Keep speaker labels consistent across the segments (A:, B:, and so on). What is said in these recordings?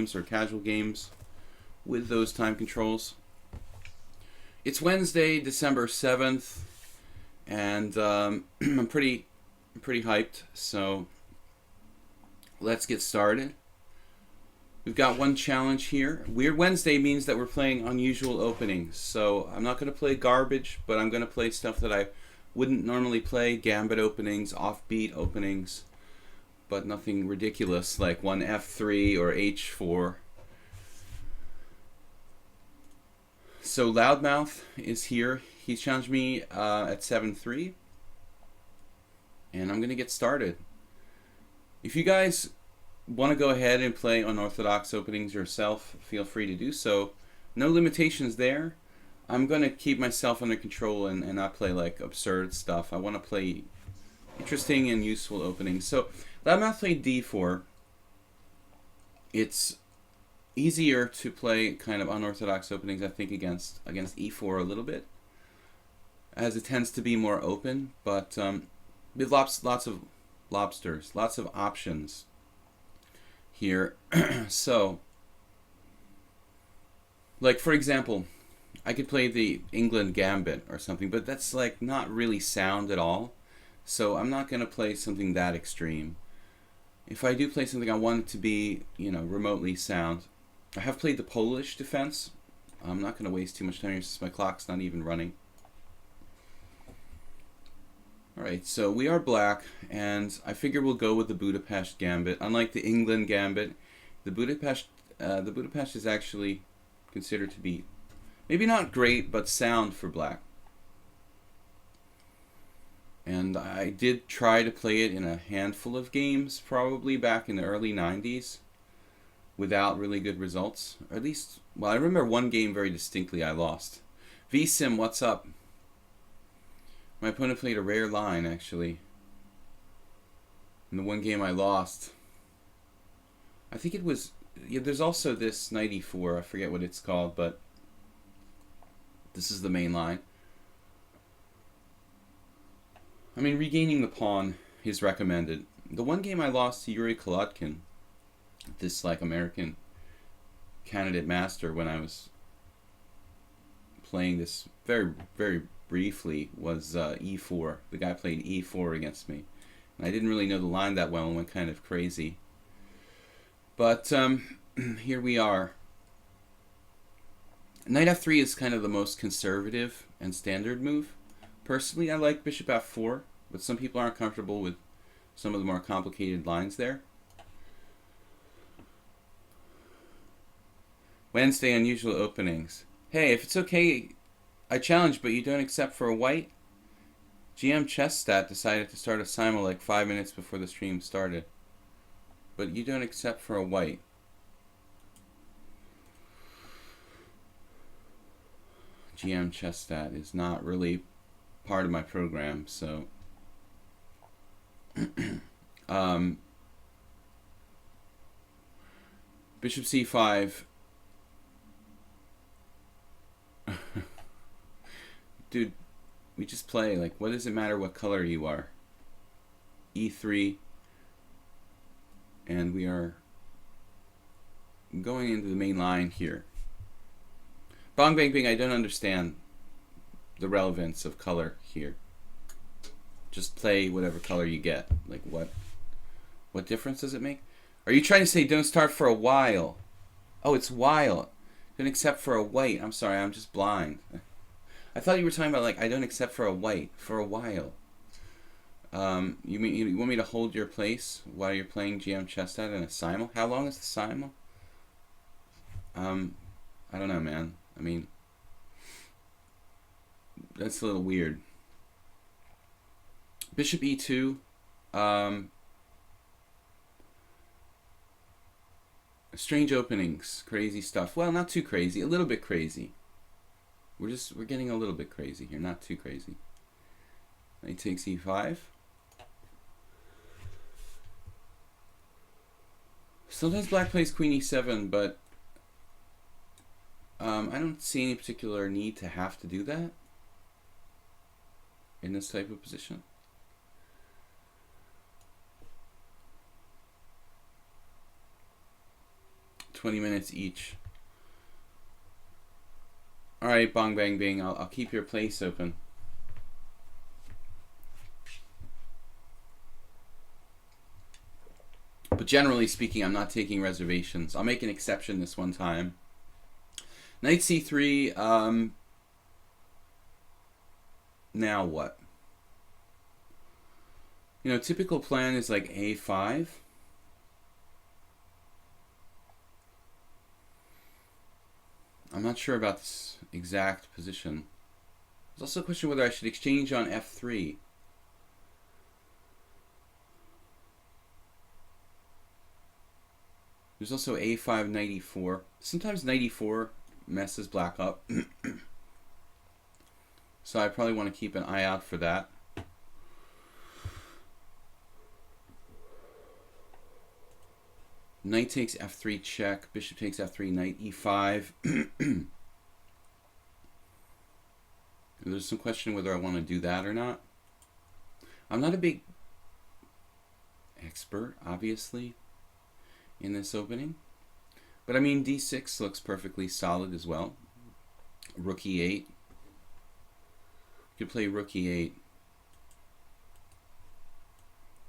A: games or casual games with those time controls. It's Wednesday, December 7th, and I'm pretty hyped, so let's get started. We've got one challenge here. Weird Wednesday means that we're playing unusual openings, so I'm not going to play garbage, but I'm going to play stuff that I wouldn't normally play, gambit openings, offbeat openings, but nothing ridiculous like one F3 or H4. So Loudmouth is here. He's challenged me at 7-3, and I'm going to get started. If you guys want to go ahead and play unorthodox openings yourself, feel free to do so. No limitations there. I'm going to keep myself under control and not play like absurd stuff. I want to play interesting and useful openings. So Loudmouth played D4. It's easier to play kind of unorthodox openings, I think, against E4 a little bit, as it tends to be more open, but with lots of lobsters, lots of options here. So, like for example, I could play the England Gambit or something, but that's like not really sound at all. So I'm not going to play something that extreme. If I do play something, I want it to be, you know, remotely sound. I have played the Polish defense. I'm not going to waste too much time here since my clock's not even running. Alright, so we are black, and I figure we'll go with the Budapest Gambit. Unlike the England Gambit, the Budapest is actually considered to be maybe not great, but sound for black. And I did try to play it in a handful of games, probably back in the early 90s, without really good results. Or at least, well, I remember one game very distinctly I lost. VSim, what's up? My opponent played a rare line, actually. In the one game I lost. I think it was... Yeah, there's also this Knight E4. I forget what it's called, but this is the main line. I mean, regaining the pawn is recommended. The one game I lost to Yuri Kolodkin, this like American candidate master, when I was playing this very briefly, was E4. The guy played E4 against me, and I didn't really know the line that well and went kind of crazy. But here we are. Knight F3 is kind of the most conservative and standard move. Personally, I like Bishop F4, but some people aren't comfortable with some of the more complicated lines there. Wednesday unusual openings. Hey, if it's okay, I challenge, but you don't accept for a white? GM Chessstat decided to start a simul like 5 minutes before the stream started. But you don't accept for a white. GM Chessstat is not really part of my program, so... Bishop C5... Dude, we just play. Like, what does it matter what color you are? E3. And we are going into the main line here. Bong bang bing, I don't understand the relevance of color here. Just play whatever color you get. Like, what difference does it make? Are you trying to say don't start for a while? Oh, it's while. Don't accept for a white. I'm sorry, I'm just blind. I thought you were talking about, like, I don't accept for a white, for a while. You mean you want me to hold your place while you're playing GM Chessstat in a simul? How long is the simul? I don't know, man. I mean, that's a little weird. Bishop E2. Strange openings, crazy stuff. Well, not too crazy, a little bit crazy. We're getting a little bit crazy here, not too crazy. Knight takes E5. Sometimes black plays Queen E7, but I don't see any particular need to have to do that in this type of position. 20 minutes each. Alright, bong bang bing. I'll keep your place open. But generally speaking, I'm not taking reservations. I'll make an exception this one time. Knight c3. Now what? You know, typical plan is like a5. I'm not sure about this exact position. There's also a question whether I should exchange on f3. There's also a5, knight e4. Sometimes knight e4 messes black up. So I probably want to keep an eye out for that. Knight takes f3 check, bishop takes f3, knight e5. There's some question whether I want to do that or not. I'm not a big expert, obviously, in this opening. But I mean, d6 looks perfectly solid as well. Rook e8. You could play rook e8.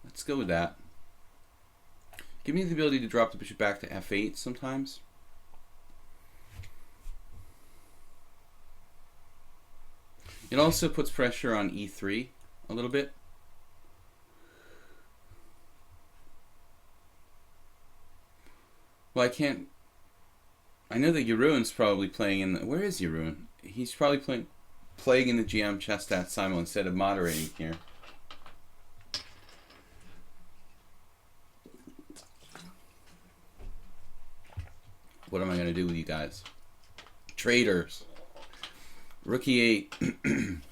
A: Let's go with that. Give me the ability to drop the bishop back to f8 sometimes. It also puts pressure on e3 a little bit. Well, I know that Jeroen's probably playing in where is Jeroen? He's probably playing in the GM chess Simon instead of moderating here. What am I going to do with you guys? Traitors. Rook e8.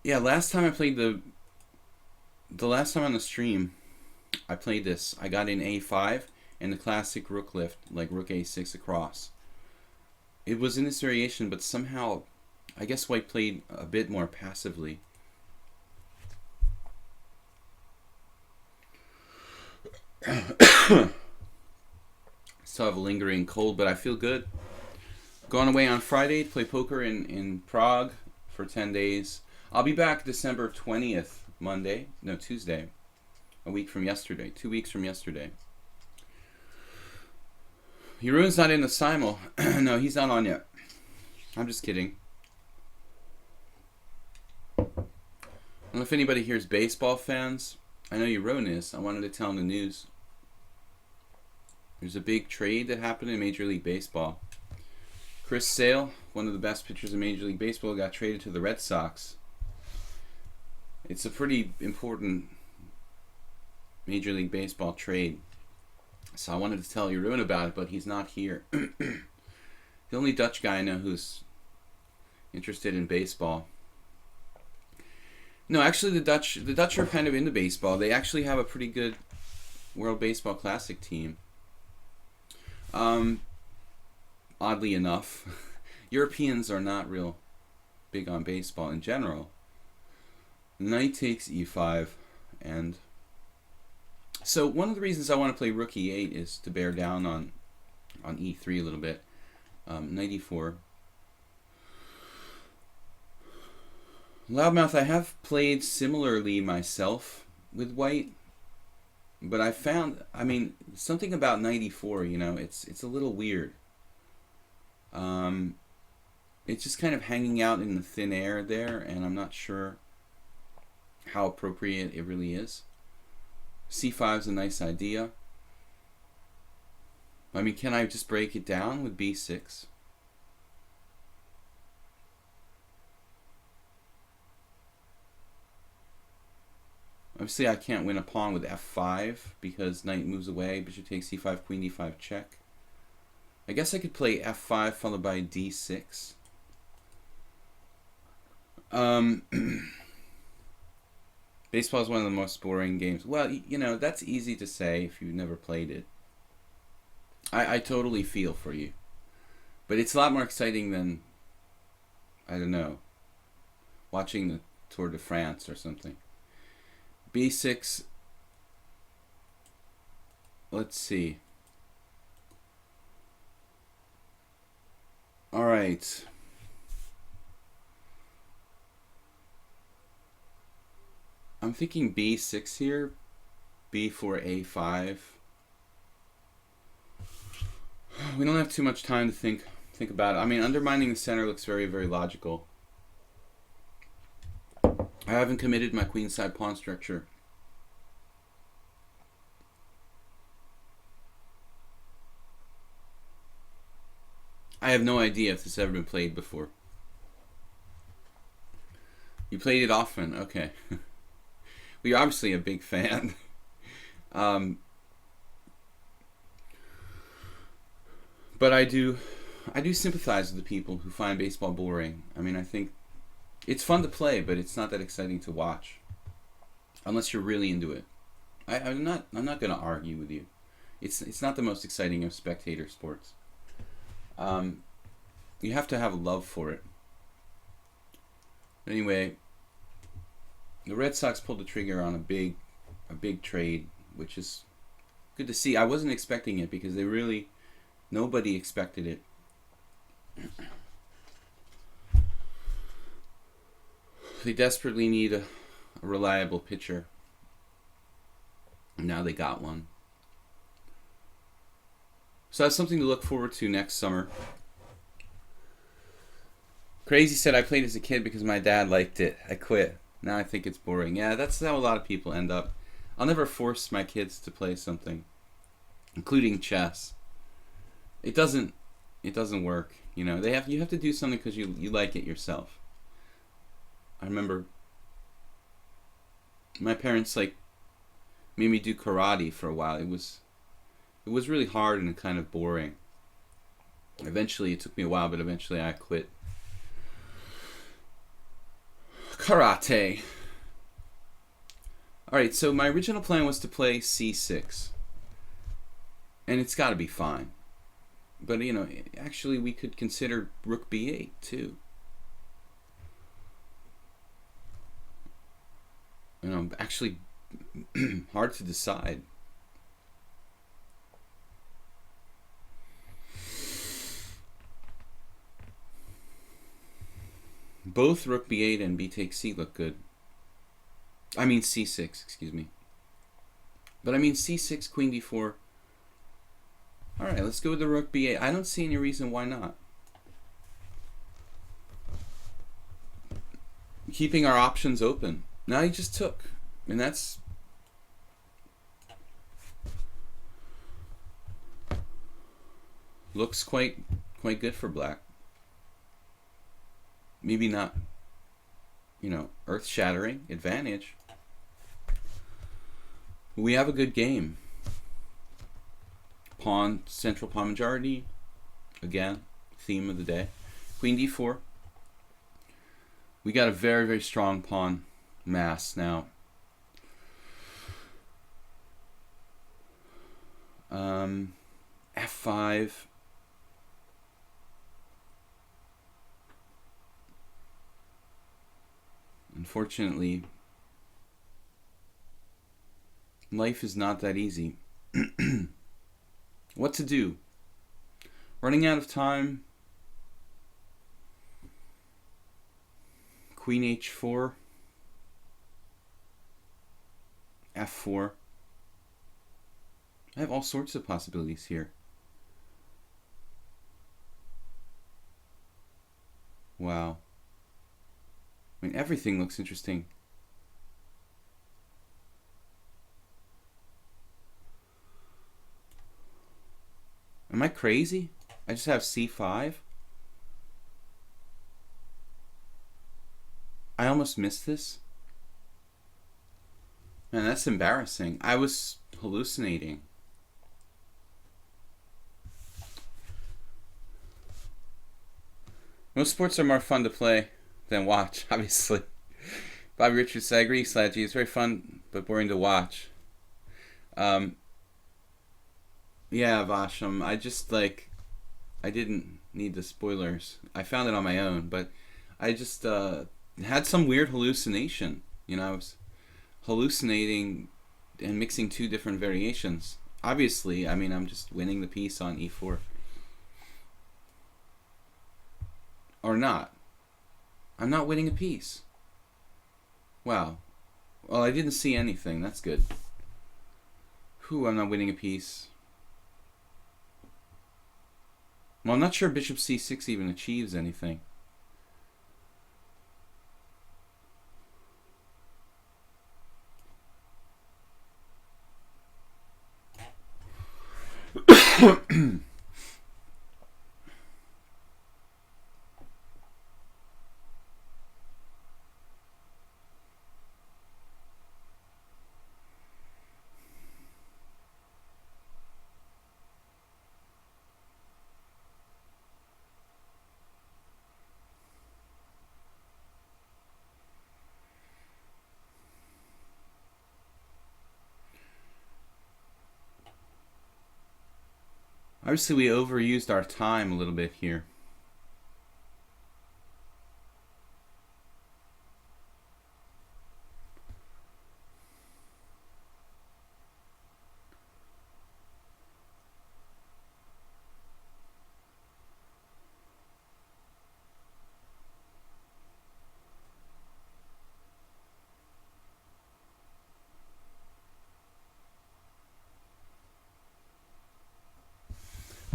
A: Yeah, last time I played the last time on the stream, I played this. I got in a5 and the classic rook lift, like rook a6 across. It was in this variation, but somehow, I guess white played a bit more passively. Still have a lingering cold, but I feel good. Going away on Friday to play poker in Prague for 10 days. I'll be back December 20th, Tuesday. A week from yesterday. 2 weeks from yesterday. Jeroen's not in the simul. No, he's not on yet. I'm just kidding. I don't know if anybody here is baseball fans. I know Jeroen is. I wanted to tell him the news. There's a big trade that happened in Major League Baseball. Chris Sale, one of the best pitchers in Major League Baseball, got traded to the Red Sox. It's a pretty important Major League Baseball trade. So I wanted to tell Jeroen about it, but he's not here. The only Dutch guy I know who's interested in baseball. No, actually the Dutch are kind of into baseball. They actually have a pretty good World Baseball Classic team. Oddly enough, Europeans are not real big on baseball in general. Knight takes e5, and so one of the reasons I want to play rook e8 is to bear down on e3 a little bit. Knight e4. Loudmouth, I have played similarly myself with white, but I found, I mean, something about knight e4, you know, it's a little weird. It's just kind of hanging out in the thin air there, and I'm not sure how appropriate it really is. c5 is a nice idea. I mean, can I just break it down with b6? Obviously, I can't win a pawn with f5 because knight moves away. Bishop takes c5, queen d5 check. I guess I could play f5 followed by d6. Baseball is one of the most boring games. Well, you know, that's easy to say if you've never played it. I totally feel for you. But it's a lot more exciting than, I don't know, watching the Tour de France or something. b6. let's see. All right. I'm thinking b6 here, b4, a5. We don't have too much time to think about it. I mean, undermining the center looks very, very logical. I haven't committed my queenside pawn structure. I have no idea if this has ever been played before. You played it often, okay. Well, you're obviously a big fan. But I do sympathize with the people who find baseball boring. I mean, I think it's fun to play, but it's not that exciting to watch, unless you're really into it. I'm not going to argue with you. It's not the most exciting of spectator sports. You have to have a love for it. Anyway, the Red Sox pulled the trigger on a big trade, which is good to see. I wasn't expecting it because nobody expected it. They desperately need a reliable pitcher. Now they got one. So that's something to look forward to next summer. Crazy said, I played as a kid because my dad liked it. I quit. Now I think it's boring. Yeah, that's how a lot of people end up. I'll never force my kids to play something, including chess. It doesn't work. You know, you have to do something because you like it yourself. I remember my parents made me do karate for a while. It was really hard and kind of boring. Eventually, it took me a while, but eventually I quit karate. Alright, so my original plan was to play c6. And it's got to be fine. But, you know, actually we could consider rook b8 too. You know, actually hard to decide. Both rook b8 and b takes c look good. I mean c6, excuse me. But I mean c6, queen d4. Alright, let's go with the rook b8. I don't see any reason why not. Keeping our options open. Now he just took. And that's... looks quite good for black. Maybe not, you know, earth-shattering advantage. We have a good game. Central pawn majority. Again, theme of the day. Queen d4. We got a very, very strong pawn mass now. F5. Unfortunately, life is not that easy. What to do? Running out of time. Queen h4. f4. I have all sorts of possibilities here. Wow. I mean, everything looks interesting. Am I crazy? I just have c5. I almost missed this. Man, that's embarrassing. I was hallucinating. Most sports are more fun to play than watch, obviously. Bobby Richards said, I agree, Sladgy. It's very fun, but boring to watch. Yeah, Vasham, I didn't need the spoilers. I found it on my own, but I just had some weird hallucination. You know, I was hallucinating and mixing two different variations. Obviously, I mean, I'm just winning the piece on e4. Or not. I'm not winning a piece. Wow. Well, I didn't see anything. That's good. Whew, I'm not winning a piece. Well, I'm not sure bishop c6 even achieves anything. Obviously, we overused our time a little bit here.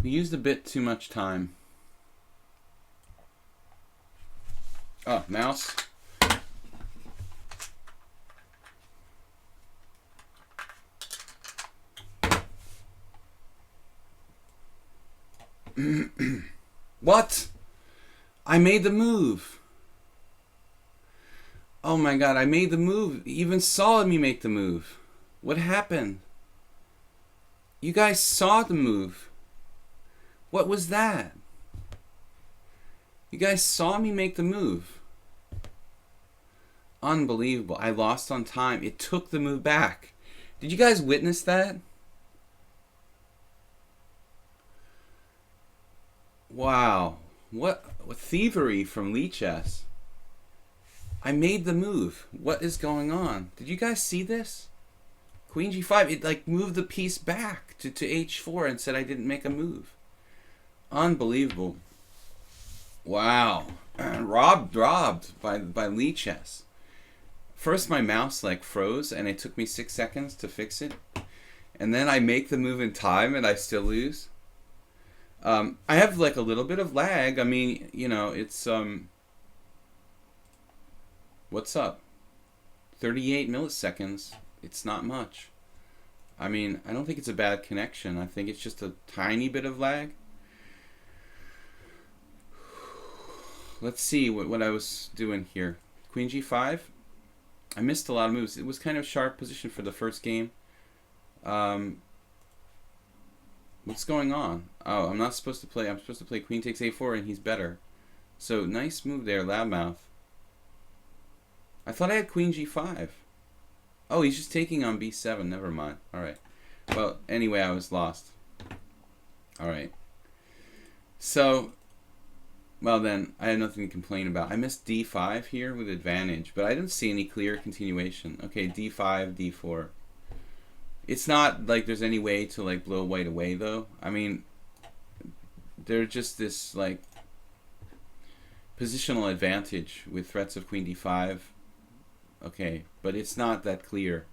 A: We used a bit too much time. Oh, mouse. What? I made the move. Oh my god, I made the move. You even saw me make the move. What happened? You guys saw the move. What was that? You guys saw me make the move. Unbelievable. I lost on time. It took the move back. Did you guys witness that? Wow. What thievery from lichess. I made the move. What is going on? Did you guys see this? Queen g5. It like moved the piece back to h4 and said I didn't make a move. Unbelievable. Wow. Robbed by lichess. First my mouse like froze and it took me 6 seconds to fix it. And then I make the move in time and I still lose. I have like a little bit of lag. I mean, you know, it's what's up? 38 milliseconds. It's not much. I mean, I don't think it's a bad connection. I think it's just a tiny bit of lag. Let's see what I was doing here. Queen g5. I missed a lot of moves. It was kind of sharp position for the first game. What's going on? Oh, I'm not supposed to play. I'm supposed to play queen takes a4 and he's better. So nice move there, loudmouth. I thought I had queen g5. Oh, he's just taking on b7. Never mind. All right. Well, anyway, I was lost. All right. So, well then, I had nothing to complain about. I missed d5 here with advantage, but I didn't see any clear continuation. Okay, d5, d4. It's not like there's any way to like blow white away though. I mean, there's just this like positional advantage with threats of queen d5. Okay, but it's not that clear.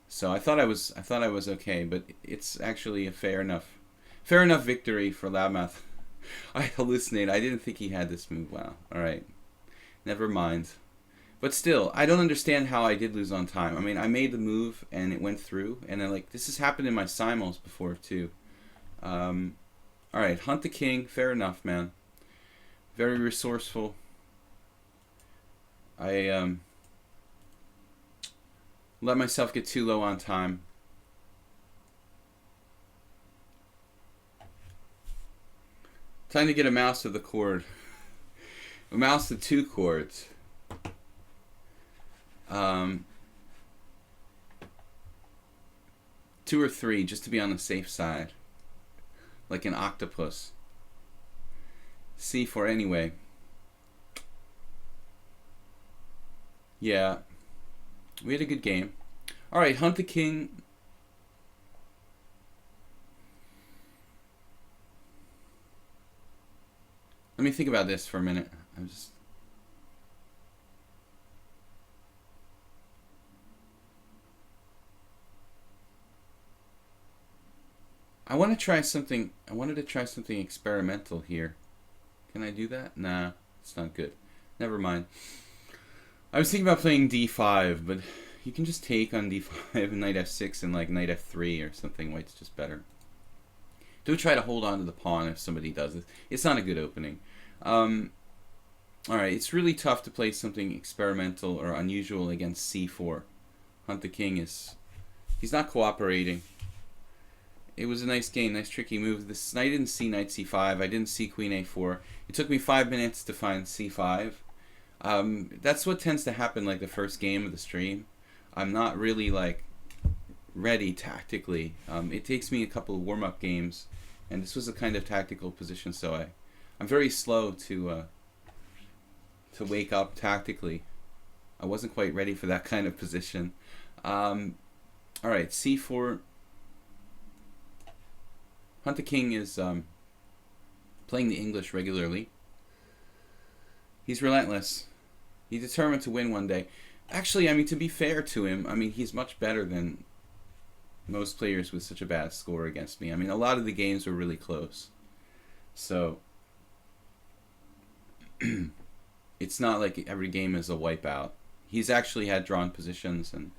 A: So I thought I was okay, but it's actually a fair enough victory for loudmouth. I hallucinate. I didn't think he had this move. Wow. All right. Never mind. But still, I don't understand how I did lose on time. I mean, I made the move and it went through, and then like this has happened in my simuls before too. All right, hunt the king. Fair enough, man. Very resourceful. I let myself get too low on time. Time to get a mouse to the chord. A mouse to 2 chords. 2 or 3 just to be on the safe side. Like an octopus. C4 anyway. Yeah. We had a good game. Alright, hunt the king. Let me think about this for a minute. I want to try something. I wanted to try something experimental here. Can I do that? Nah, it's not good. Never mind. I was thinking about playing d5, but you can just take on d5 and knight f6 and like knight f3 or something. White's just better. Do try to hold on to the pawn if somebody does it. It's not a good opening. Alright, it's really tough to play something experimental or unusual against c4. Hunt the king is... he's not cooperating. It was a nice game, nice tricky move. This I didn't see knight c5. I didn't see queen a4. It took me 5 minutes to find c5. That's what tends to happen like the first game of the stream. I'm not really like ready tactically. It takes me a couple of warm-up games, and this was a kind of tactical position, so I'm very slow to wake up tactically. I wasn't quite ready for that kind of position. Alright, c4. Hunt the king is playing the English regularly. He's relentless. He's determined to win one day. Actually, I mean, to be fair to him, I mean, he's much better than most players with such a bad score against me. I mean, a lot of the games were really close. So, it's not like every game is a wipeout. He's actually had drawn positions, and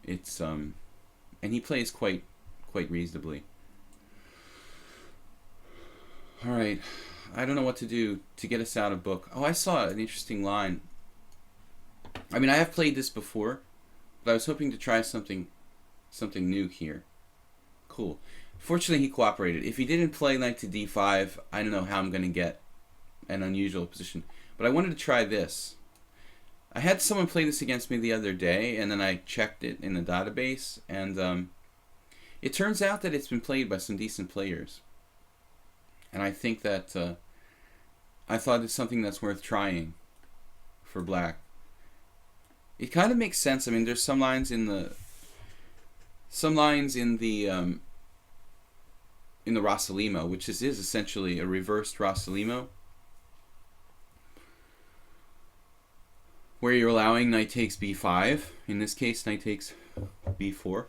A: it's and he plays quite reasonably. Alright, I don't know what to do to get us out of book. Oh, I saw an interesting line. I mean, I have played this before, but I was hoping to try something new here. Cool. Fortunately, he cooperated. If he didn't play knight to d5, I don't know how I'm going to get an unusual position. But I wanted to try this. I had someone play this against me the other day, and then I checked it in the database, and it turns out that it's been played by some decent players. And I think that I thought it's something that's worth trying for black. It kind of makes sense. I mean, there's some lines in the Rossolimo, which is essentially a reversed Rossolimo, where you're allowing knight takes b5. In this case, knight takes b4.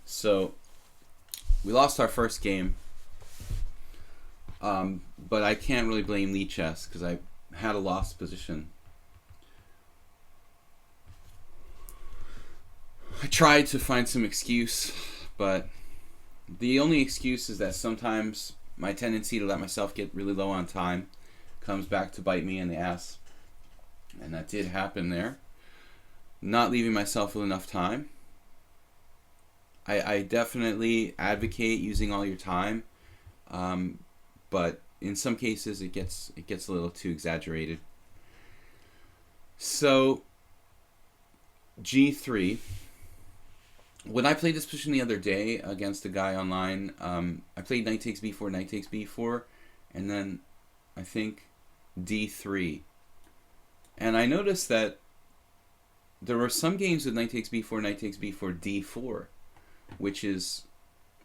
A: So, we lost our first game, but I can't really blame lichess because I had a lost position. I tried to find some excuse, but the only excuse is that sometimes my tendency to let myself get really low on time comes back to bite me in the ass. And that did happen there. Not leaving myself with enough time. I definitely advocate using all your time, but in some cases it gets a little too exaggerated. So g3. When I played this position the other day against a guy online, I played knight takes b4, knight takes b4, and then I think d3. And I noticed that there were some games with knight takes b4, knight takes b4, d4. Which is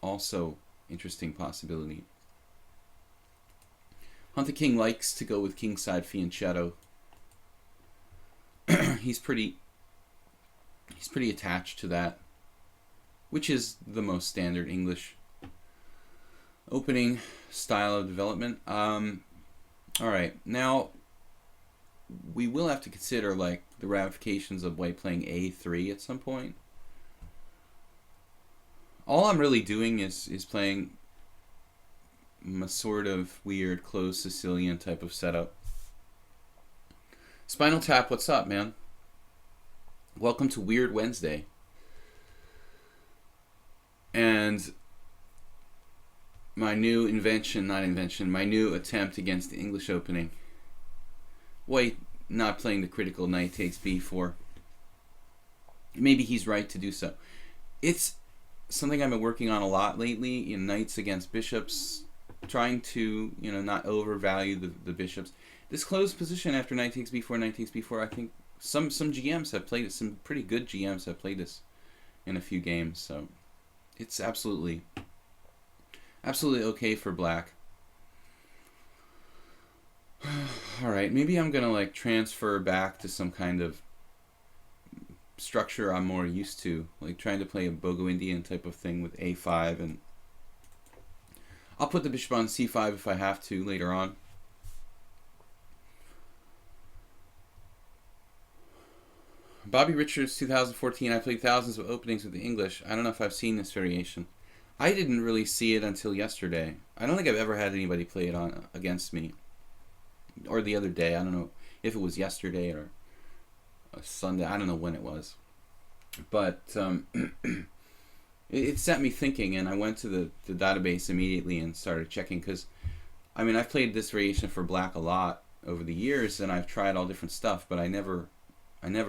A: also interesting possibility. Hunt the king likes to go with kingside fianchetto. he's pretty attached to that, which is the most standard English opening style of development. Alright, now we will have to consider like the ramifications of white playing a3 at some point. All I'm really doing is playing a sort of weird closed Sicilian type of setup. Spinal Tap, what's up, man? Welcome to Weird Wednesday. And my new my new attempt against the English opening. White not playing the critical knight takes b4. Maybe he's right to do so. It's something I've been working on a lot lately in knights against bishops, trying to, not overvalue the bishops. This closed position after knight takes b4, I think some GMs have played it. Some pretty good GMs have played this in a few games. So it's absolutely okay for black. All right, maybe I'm gonna like transfer back to some kind of structure I'm more used to, like trying to play a Bogo Indian type of thing with a5, and I'll put the bishop on c5 if I have to later on. Bobby Richards 2014. I played thousands of openings with the English. I don't know if I've seen this variation. I didn't really see it until yesterday. I don't think I've ever had anybody play it on against me. Or the other day. I don't know if it was yesterday or a Sunday. I don't know when it was. But it set me thinking, and I went to the database immediately and started checking, because I mean, I've played this variation for black a lot over the years, and I've tried all different stuff, but I never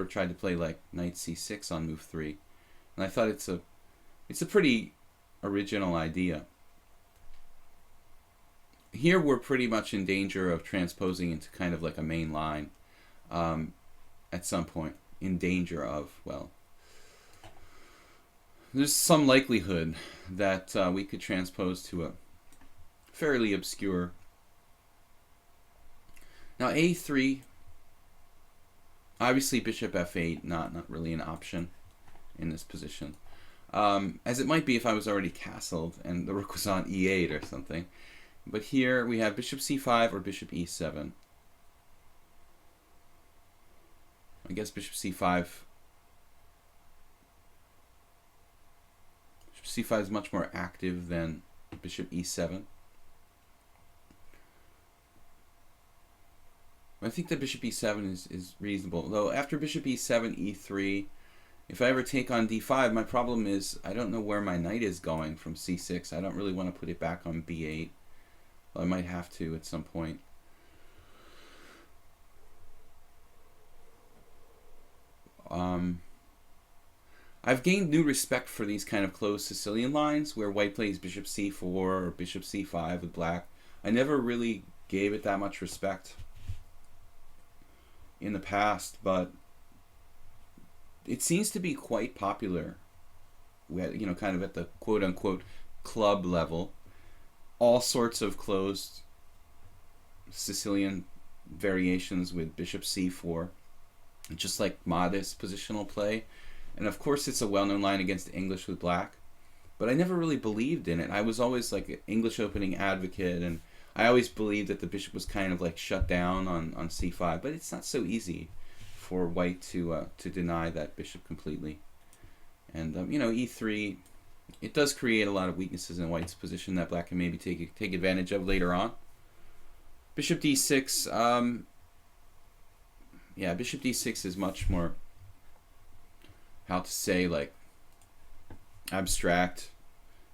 A: tried to play like knight c6 on move 3. And I thought it's a pretty original idea. Here we're pretty much in danger of transposing into kind of like a main line at some point. In danger of, well, there's some likelihood that we could transpose to a fairly obscure. Now a3, obviously bishop f8, not really an option in this position. As it might be if I was already castled and the rook was on e8 or something. But here we have bishop c5 or bishop e7. I guess bishop c5. Bishop c5 is much more active than bishop e7. I think that bishop e7 is reasonable. Though after bishop e7, e3, if I ever take on d5, my problem is I don't know where my knight is going from c6. I don't really want to put it back on b8. Well, I might have to at some point. I've gained new respect for these kind of closed Sicilian lines where white plays bishop c4 or bishop c5 with black. I never really gave it that much respect in the past, but it seems to be quite popular. You know, kind of at the quote-unquote club level. All sorts of closed Sicilian variations with bishop c4, just like modest positional play. And of course it's a well-known line against English with black, but I never really believed in it. I was always like an English opening advocate, and I always believed that the bishop was kind of like shut down on c5, but it's not so easy for white to deny that bishop completely. And you know, e3, it does create a lot of weaknesses in white's position that black can maybe take advantage of later on. Bishop d6, yeah, bishop d6 is much more, how to say, like, abstract.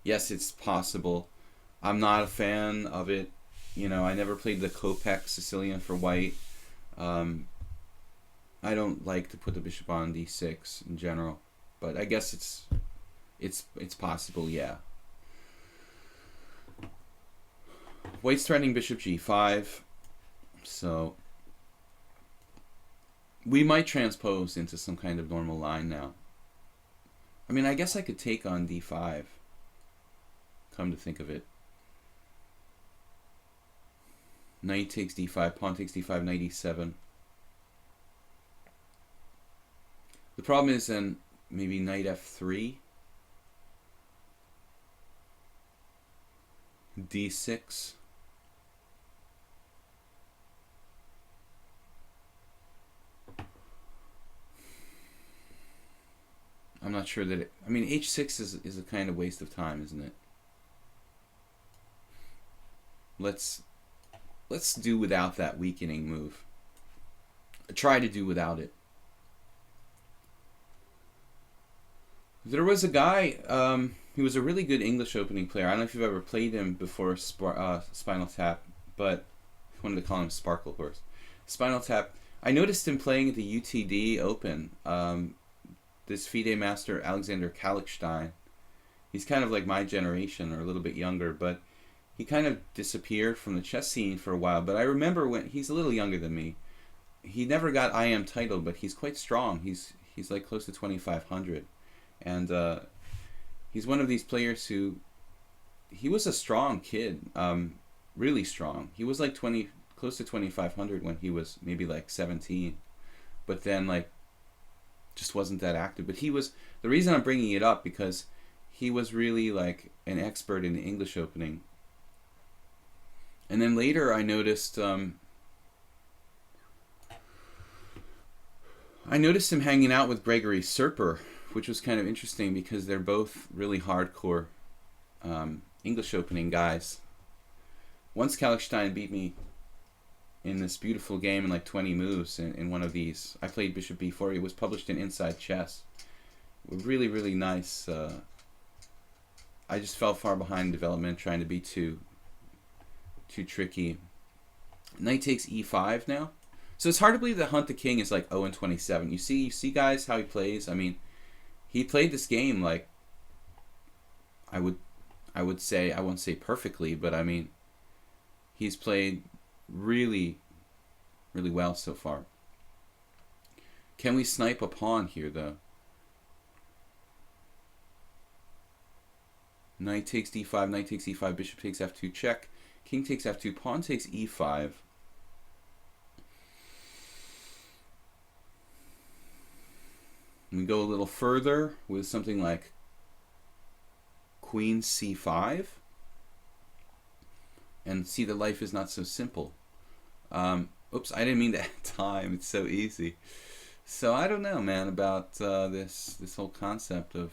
A: Yes, it's possible. I'm not a fan of it. You know, I never played the Kopek Sicilian for white. I don't like to put the bishop on d6 in general, but I guess it's possible, yeah. White's threatening bishop g5, so we might transpose into some kind of normal line now. I mean, I guess I could take on d5, come to think of it. Knight takes d5, pawn takes d5, knight e7. The problem is then maybe knight f3, d6. I'm not sure that it, I mean, h6 is a kind of waste of time, isn't it? Let's do without that weakening move. Try to do without it. There was a guy, he was a really good English opening player. I don't know if you've ever played him before Spinal Tap, but I wanted to call him Sparkle Horse. Spinal Tap. I noticed him playing at the UTD Open. This FIDE master, Alexander Kallichstein. He's kind of like my generation, or a little bit younger, but he kind of disappeared from the chess scene for a while. But I remember when, he's a little younger than me, he never got IM title, but he's quite strong. He's like close to 2,500, and he's one of these players who, he was a strong kid, really strong. He was like close to 2,500 when he was maybe like 17, but then like just wasn't that active. But he was, the reason I'm bringing it up, because he was really like an expert in the English opening. And then later I noticed him hanging out with Gregory Serper, which was kind of interesting because they're both really hardcore English opening guys. Once Kalkstein beat me in this beautiful game in like 20 moves in one of these. I played Bishop B4. It was published in Inside Chess. Really, really nice. I just fell far behind development, trying to be too tricky. Knight takes e5 now. So it's hard to believe that Hunt the King is like 0-27. You see guys how he plays. I mean, he played this game like, I would say, I won't say perfectly, but I mean, he's played really, really well so far. Can we snipe a pawn here though? Knight takes d5, knight takes e5, bishop takes f2, check. King takes f2, pawn takes e5. And we go a little further with something like queen c5. And see that life is not so simple. Oops, I didn't mean to add time. It's so easy. So I don't know, man, about this whole concept of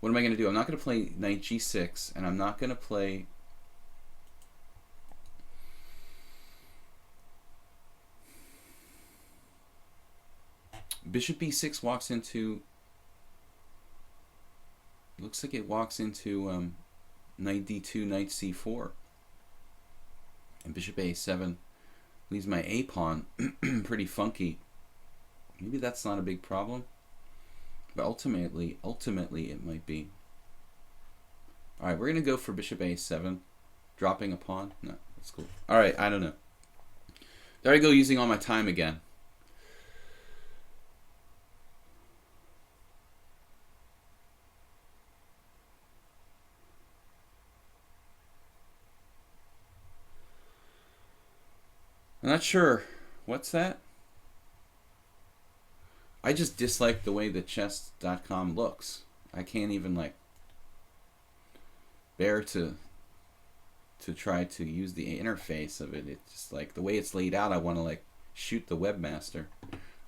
A: what am I going to do? I'm not going to play knight g6, and I'm not going to play bishop b6 walks into, looks like it walks into knight d2, knight c4. And bishop a7 leaves my a pawn pretty funky. Maybe that's not a big problem, but ultimately it might be. All right, we're gonna go for bishop a7, dropping a pawn. No, that's cool. All right, I don't know. There I go, using all my time again. I'm not sure. What's that? I just dislike the way the chess.com looks. I can't even like bear to try to use the interface of it. It's just like the way it's laid out, I want to like shoot the webmaster.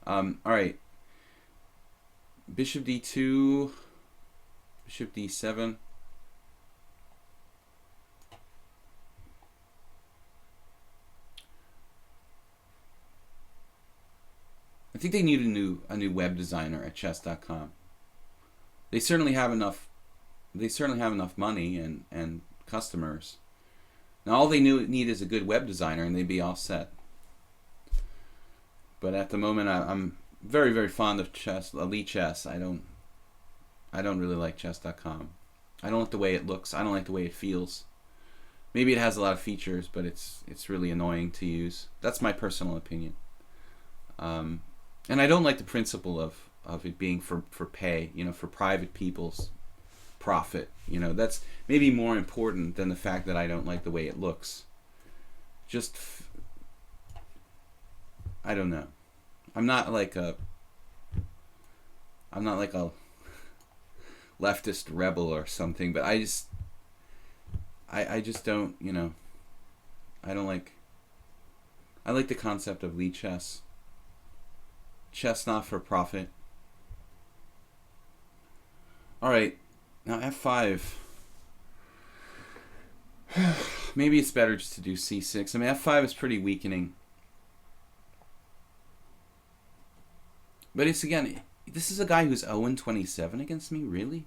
A: All right. Bishop d2, bishop d7. I think they need a new web designer at chess.com. They certainly have enough. They certainly have enough money and customers. Now all they need is a good web designer, and they'd be all set. But at the moment, I'm very, very fond of lichess. I don't really like chess.com. I don't like the way it looks. I don't like the way it feels. Maybe it has a lot of features, but it's really annoying to use. That's my personal opinion. And I don't like the principle of it being for pay, you know, for private people's profit. You know, that's maybe more important than the fact that I don't like the way it looks. Just, I don't know. I'm not like a leftist rebel or something, but I just don't, you know, I like the concept of lichess. Chess not for profit. Alright, now f5. Maybe it's better just to do c6. I mean, f5 is pretty weakening. But it's, again, this is a guy who's 0-27 against me, really?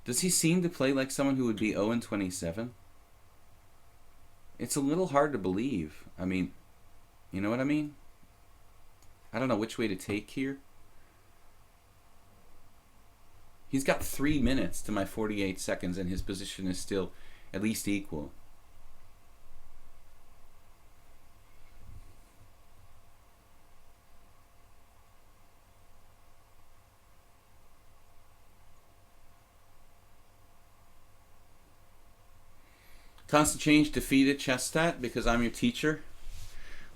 A: Does he seem to play like someone who would be 0-27? It's a little hard to believe. I mean, you know what I mean? I don't know which way to take here. He's got 3 minutes to my 48 seconds, and his position is still at least equal. Constant change defeated chess stat because I'm your teacher.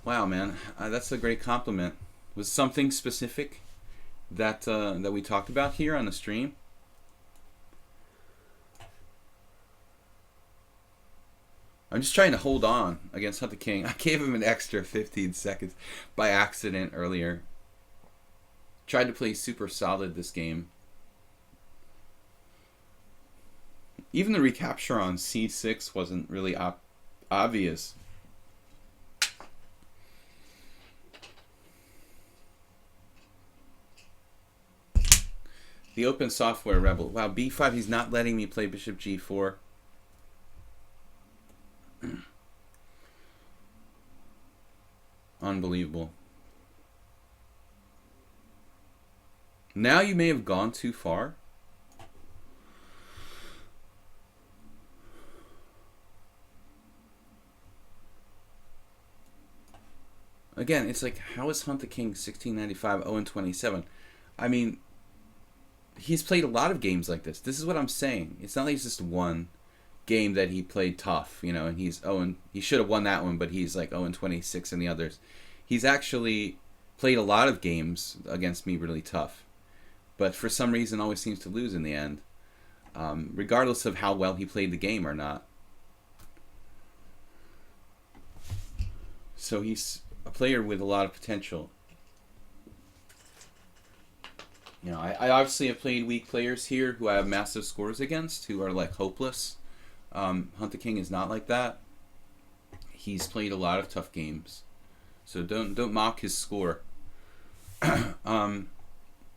A: Wow, man, that's a great compliment. Was something specific that that we talked about here on the stream? I'm just trying to hold on against Hunt the King. I gave him an extra 15 seconds by accident earlier. Tried to play super solid this game. Even the recapture on c6 wasn't really obvious. The open software rebel. Wow, b5, he's not letting me play bishop g4. Unbelievable. Now you may have gone too far. Again, it's like, how is Hunt the King 1695 0-27? I mean, he's played a lot of games like this. This is what I'm saying. It's not like it's just one game that he played tough, you know, and he should have won that one, but he's like 0-26 in the others. He's actually played a lot of games against me really tough, but for some reason always seems to lose in the end, regardless of how well he played the game or not. So he's a player with a lot of potential. You know, I obviously have played weak players here who I have massive scores against, who are like hopeless. Hunt the King is not like that. He's played a lot of tough games, so don't mock his score.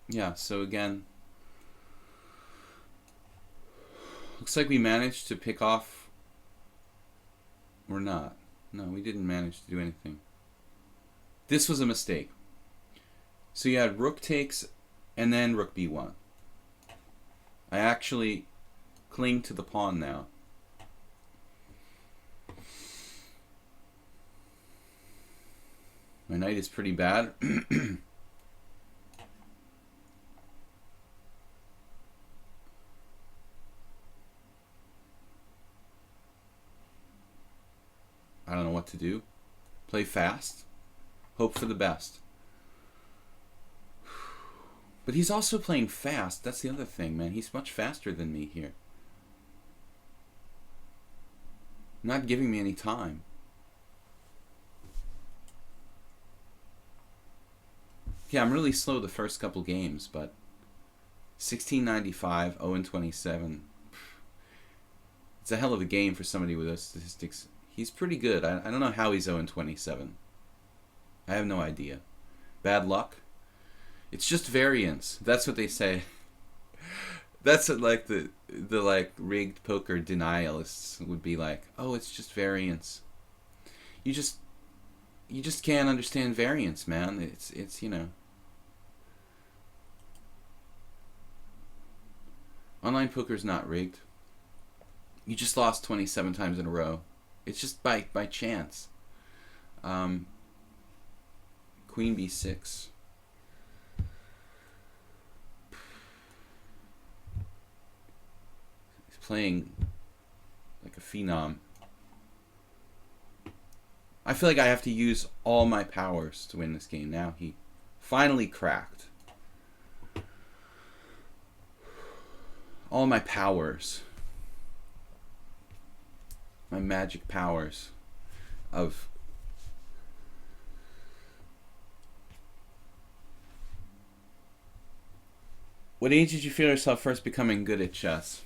A: Yeah. So again, looks like we managed to pick off. Or not. No, we didn't manage to do anything. This was a mistake. So you had rook takes, and then rook b1. I actually cling to the pawn now. My knight is pretty bad. I don't know what to do. Play fast. Hope for the best. But he's also playing fast. That's the other thing, man. He's much faster than me here. Not giving me any time. Yeah, I'm really slow the first couple games, but 1695, 0-27. It's a hell of a game for somebody with those statistics. He's pretty good. I don't know how he's 0-27. I have no idea. Bad luck? It's just variance. That's what they say. That's what, like the like rigged poker denialists would be like. Oh, it's just variance. You just can't understand variance, man. It's you know. Online poker's not rigged. You just lost 27 times in a row. It's just by chance. Queen b6. He's playing like a phenom. I feel like I have to use all my powers to win this game. Now he finally cracked. All my powers. My magic powers of What age did you feel yourself first becoming good at chess?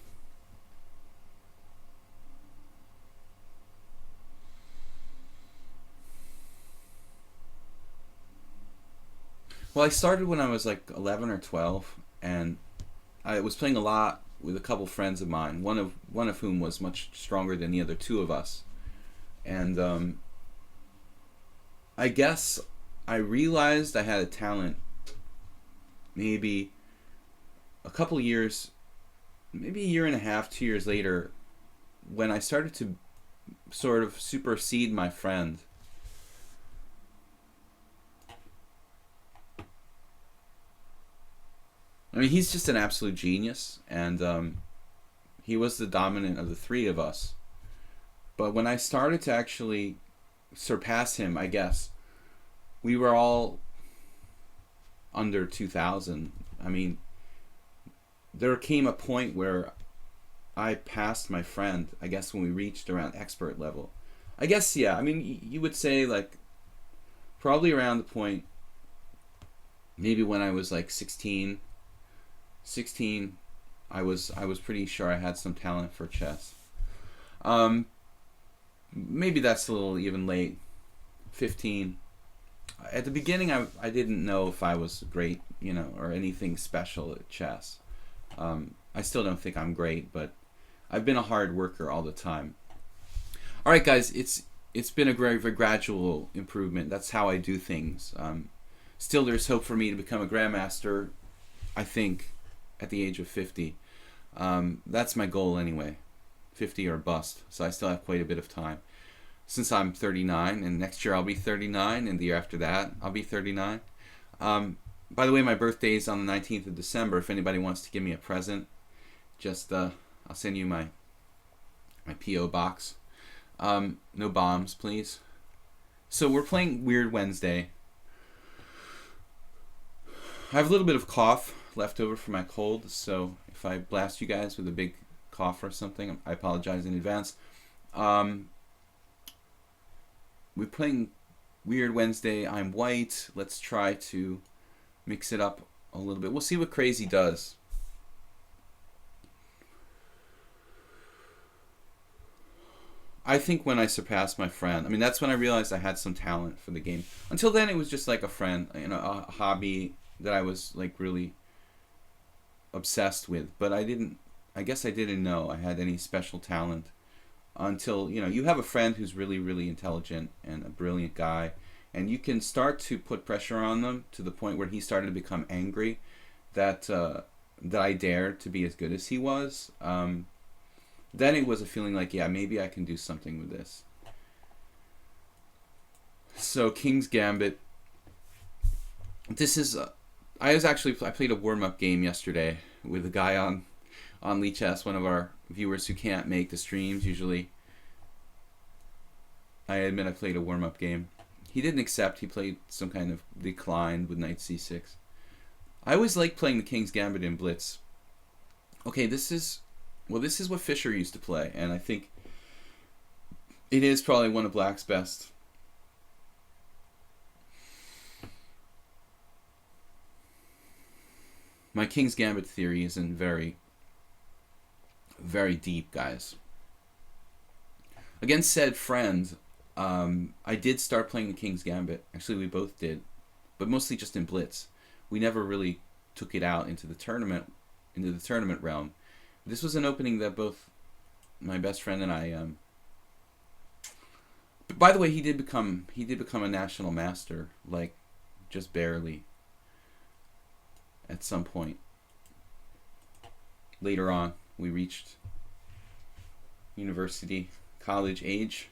A: Well, I started when I was like 11 or 12, and I was playing a lot with a couple friends of mine, one of whom was much stronger than the other two of us. And I guess I realized I had a talent maybe a couple years, maybe a year and a half, 2 years later, when I started to sort of supersede my friend. I mean, he's just an absolute genius, and he was the dominant of the three of us. But when I started to actually surpass him, I guess, we were all under 2,000. I mean, there came a point where I passed my friend, I guess, when we reached around expert level. I guess, yeah, I mean, you would say, like, probably around the point, maybe when I was like 16, I was pretty sure I had some talent for chess. Maybe that's a little even late. 15. At the beginning, I didn't know if I was great, you know, or anything special at chess. I still don't think I'm great, but I've been a hard worker all the time. All right, guys, it's been a very gradual improvement. That's how I do things. Still, there's hope for me to become a grandmaster, I think, at the age of 50. That's my goal anyway, 50 or bust. So I still have quite a bit of time. Since I'm 39, and next year I'll be 39, and the year after that I'll be 39. By the way, my birthday is on the 19th of December. If anybody wants to give me a present, just I'll send you my P.O. box. No bombs, please. So we're playing Weird Wednesday. I have a little bit of cough left over from my cold, so if I blast you guys with a big cough or something, I apologize in advance. We're playing Weird Wednesday. I'm white. Let's try to mix it up a little bit. We'll see what Crazy does. I think when I surpassed my friend, I mean, that's when I realized I had some talent for the game. Until then, it was just like a friend, you know, a hobby that I was like really obsessed with. But I guess I didn't know I had any special talent until, you know, you have a friend who's really, really intelligent and a brilliant guy, and you can start to put pressure on them to the point where he started to become angry that I dared to be as good as he was. Then it was a feeling like, yeah, maybe I can do something with this. So King's Gambit. This is I played a warm-up game yesterday with a guy on lichess, one of our viewers who can't make the streams usually. I admit I played a warm-up game. He didn't accept. He played some kind of decline with knight c6. I always like playing the King's Gambit in blitz. Okay, this is what Fischer used to play, and I think it is probably one of Black's best. My King's Gambit theory isn't very, very deep, guys. Against said friend, I did start playing the King's Gambit. Actually, we both did, but mostly just in blitz. We never really took it out into the tournament realm. This was an opening that both my best friend and I. But by the way, he did become a national master, like just barely. At some point later on, we reached university, college age.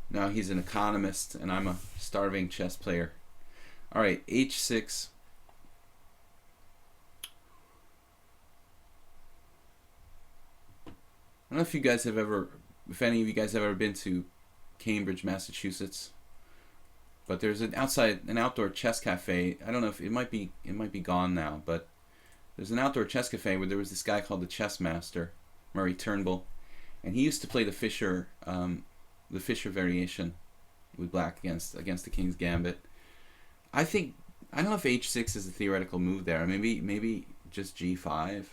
A: Now he's an economist, and I'm a starving chess player. All right, h6. I don't know if any of you guys have ever been to Cambridge, Massachusetts, but there's an outdoor chess cafe. I don't know if it might be gone now, but there's an outdoor chess cafe where there was this guy called the Chess Master, Murray Turnbull, and he used to play the Fischer variation with Black against the King's Gambit. I don't know if h6 is a theoretical move there. Maybe just g5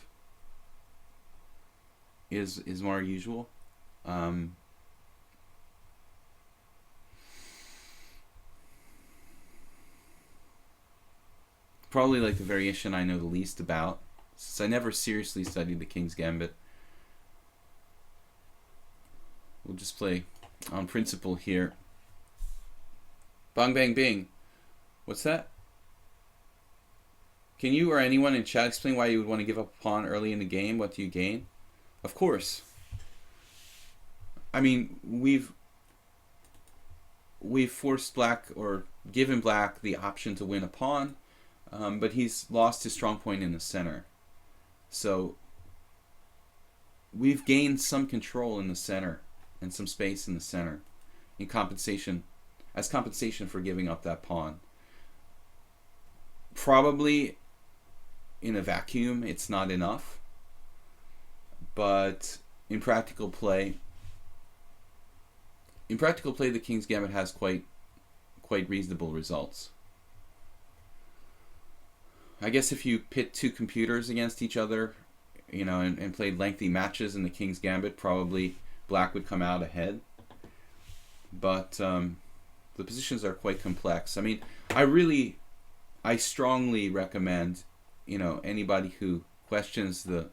A: is more usual. Probably like the variation I know the least about, since I never seriously studied the King's Gambit. We'll just play on principle here. Bang, bang, bing. What's that? Can you or anyone in chat explain why you would want to give up a pawn early in the game? What do you gain? Of course. I mean, we've forced Black, or given Black, the option to win a pawn, but he's lost his strong point in the center. So we've gained some control in the center and some space in the center in compensation, as compensation for giving up that pawn. Probably in a vacuum it's not enough, but in practical play the King's Gambit has quite reasonable results. I guess if you pit two computers against each other, and played lengthy matches in the King's Gambit, probably black would come out ahead. But the positions are quite complex. I mean, I strongly recommend, anybody who questions the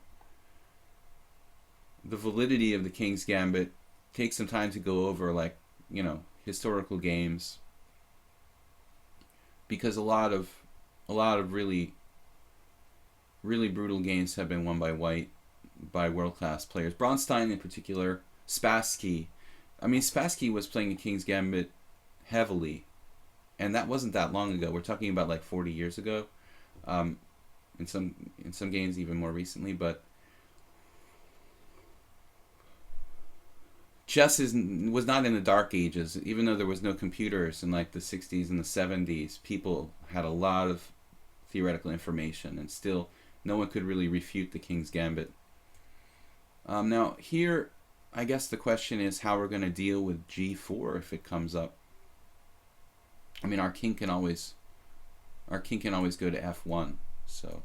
A: validity of the King's Gambit, take some time to go over, historical games, because a lot of really brutal games have been won by white, by world-class players. Bronstein in particular, Spassky. I mean, Spassky was playing the King's Gambit heavily, and that wasn't that long ago. We're talking about 40 years ago. In some games even more recently, but chess was not in the dark ages. Even though there was no computers in the 60s and the 70s, people had a lot of theoretical information, and still no one could really refute the King's Gambit. Now here, I guess the question is how we're going to deal with g4 if it comes up. I mean, our king can always go to f1. So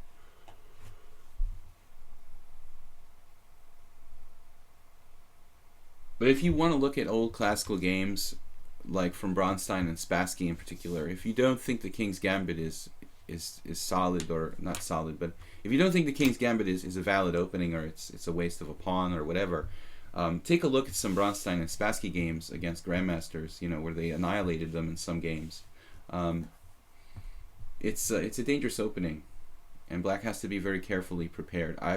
A: but if you want to look at old classical games, like from Bronstein and Spassky in particular, if you don't think the King's Gambit is solid, or not solid, but if you don't think the King's Gambit is a valid opening, or it's a waste of a pawn or whatever, take a look at some Bronstein and Spassky games against grandmasters, where they annihilated them in some games. It's a dangerous opening, and black has to be very carefully prepared. I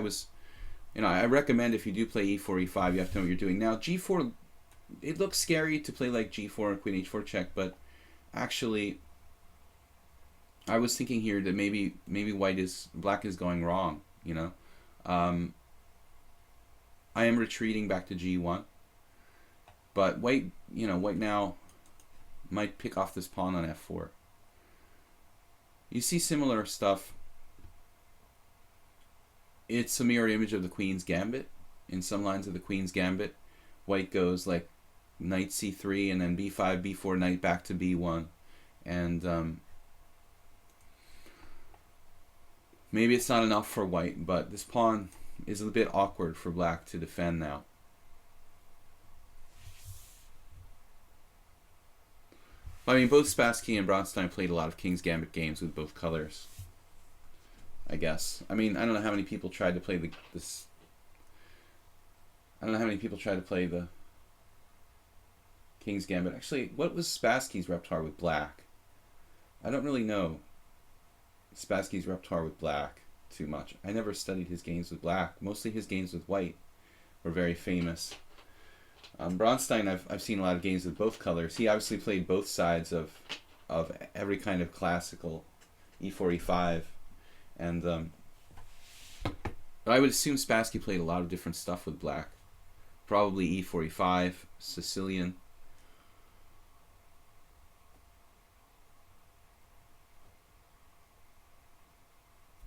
A: recommend if you do play e4, e5, you have to know what you're doing. Now g4, it looks scary to play g4 and queen h4 check, but actually I was thinking here that maybe black is going wrong. I am retreating back to g1, but white now might pick off this pawn on f4. You see similar stuff. It's a mirror image of the Queen's Gambit. In some lines of the Queen's Gambit, white goes knight c3 and then b5, b4, knight back to b1, and maybe it's not enough for white, but this pawn is a bit awkward for black to defend now. I mean, both Spassky and Bronstein played a lot of King's Gambit games with both colors, I guess. I mean, I don't know how many people tried to play the King's Gambit. Actually, what was Spassky's repertoire with black? I don't really know Spassky's repertoire with black too much. I never studied his games with black. Mostly his games with white were very famous. Bronstein, I've seen a lot of games with both colors. He obviously played both sides of every kind of classical e4, e5, and but I would assume Spassky played a lot of different stuff with black. Probably e4, e5, Sicilian.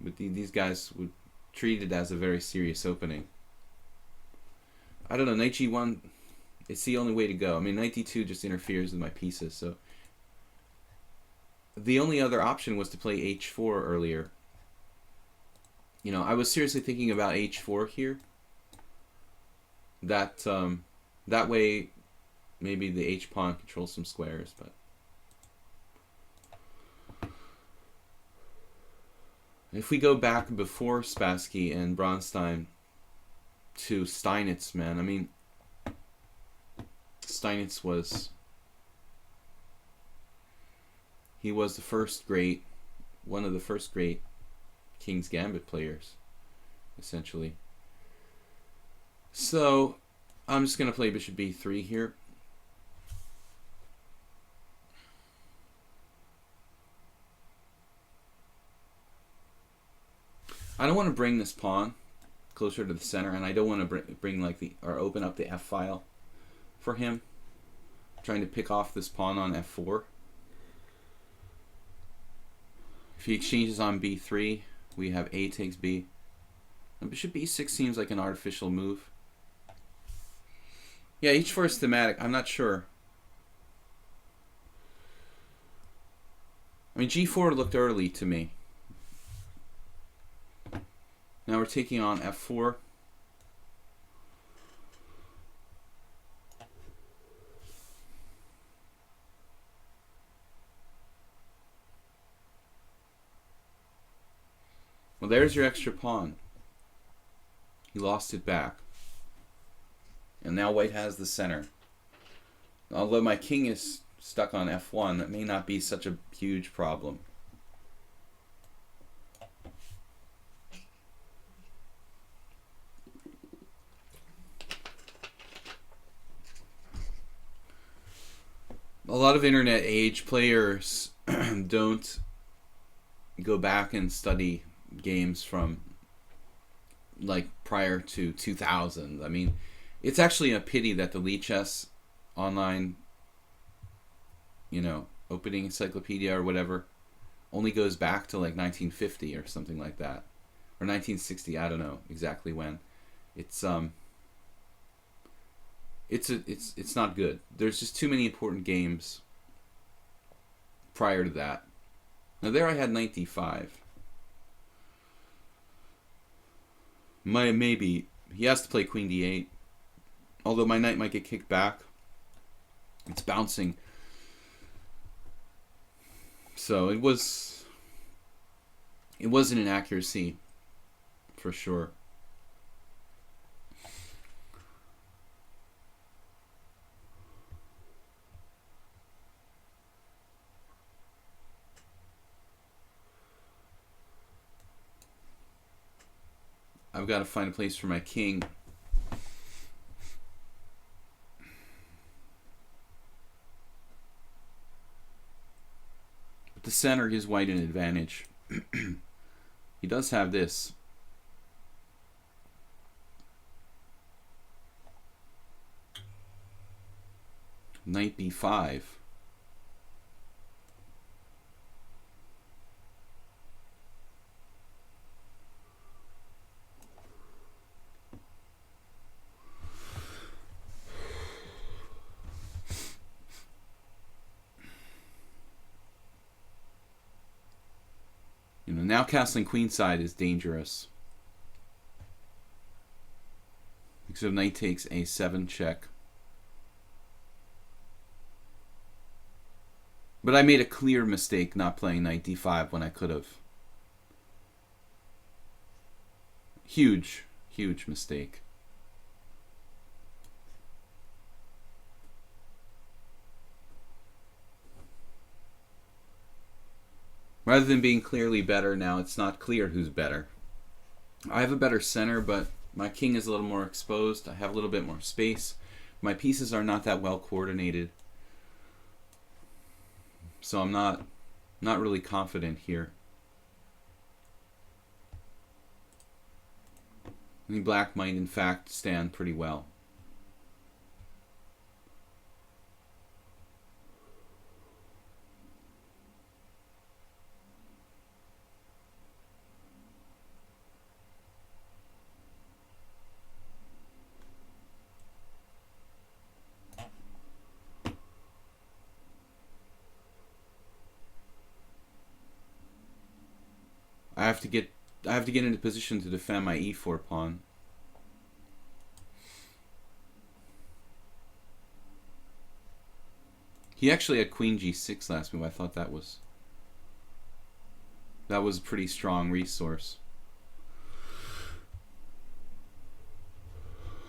A: But these guys would treat it as a very serious opening. I don't know, knight g1, it's the only way to go. I mean, knight d2 just interferes with my pieces, so the only other option was to play h4 earlier. I was seriously thinking about h4 here. That way maybe the h pawn controls some squares, but if we go back before Spassky and Bronstein to Steinitz, man, I mean, Steinitz was one of the first great King's Gambit players, essentially. So I'm just going to play bishop b3 here. I don't want to bring this pawn closer to the center, and I don't want to bring like or open up the F file for him. I'm trying to pick off this pawn on F4. If he exchanges on B3, we have A takes B. And bishop B6 seems like an artificial move. Yeah, H4 is thematic. I'm not sure. I mean, G4 looked early to me. Now we're taking on F4. Well, there's your extra pawn. He lost it back. And now white has the center. Although my king is stuck on F1, that may not be such a huge problem. A lot of internet age players don't go back and study games from like prior to 2000. I mean, it's actually a pity that the lichess online, you know, opening encyclopedia or whatever only goes back to like 1950 or something like that, or 1960. I don't know exactly when. It's not good. There's just too many important games prior to that. Now there I had knight d5. Maybe he has to play queen d8. Although my knight might get kicked back. It's bouncing. So it wasn't an accuracy for sure. I've got to find a place for my king. But the center gives white an advantage. He does have this. Knight b5. Now castling queenside is dangerous. Because if knight takes a7 check. But I made a clear mistake not playing knight d5 when I could have. Huge, huge mistake. Rather than being clearly better, now it's not clear who's better. I have a better center, but my king is a little more exposed. I have a little bit more space. My pieces are not that well coordinated. So I'm not really confident here. I think black might in fact stand pretty well. I have to get into position to defend my e4 pawn. He actually had queen g6 last move. I thought that was a pretty strong resource.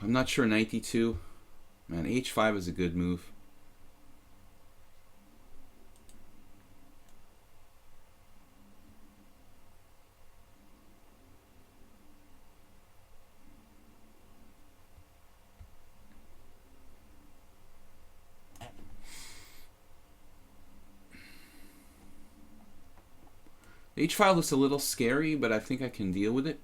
A: I'm not sure knight d2. Man, h5 is a good move. The h file looks a little scary, but I think I can deal with it.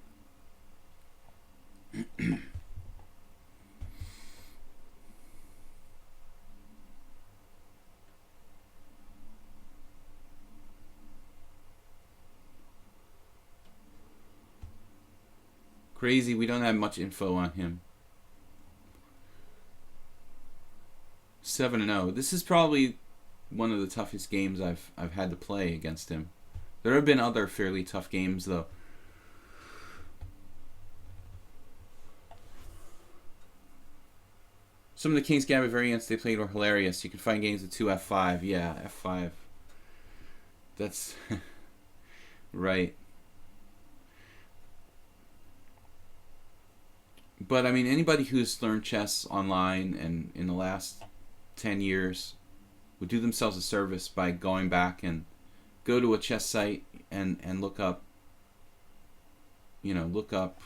A: Crazy, we don't have much info on him. 7-0. This is probably one of the toughest games I've had to play against him. There have been other fairly tough games though. Some of the King's Gambit variants they played were hilarious. You can find games with 2 F5. Yeah, F5. That's right. But I mean, anybody who's learned chess online and in the last 10 years would do themselves a service by going back and go to a chess site and look up, look up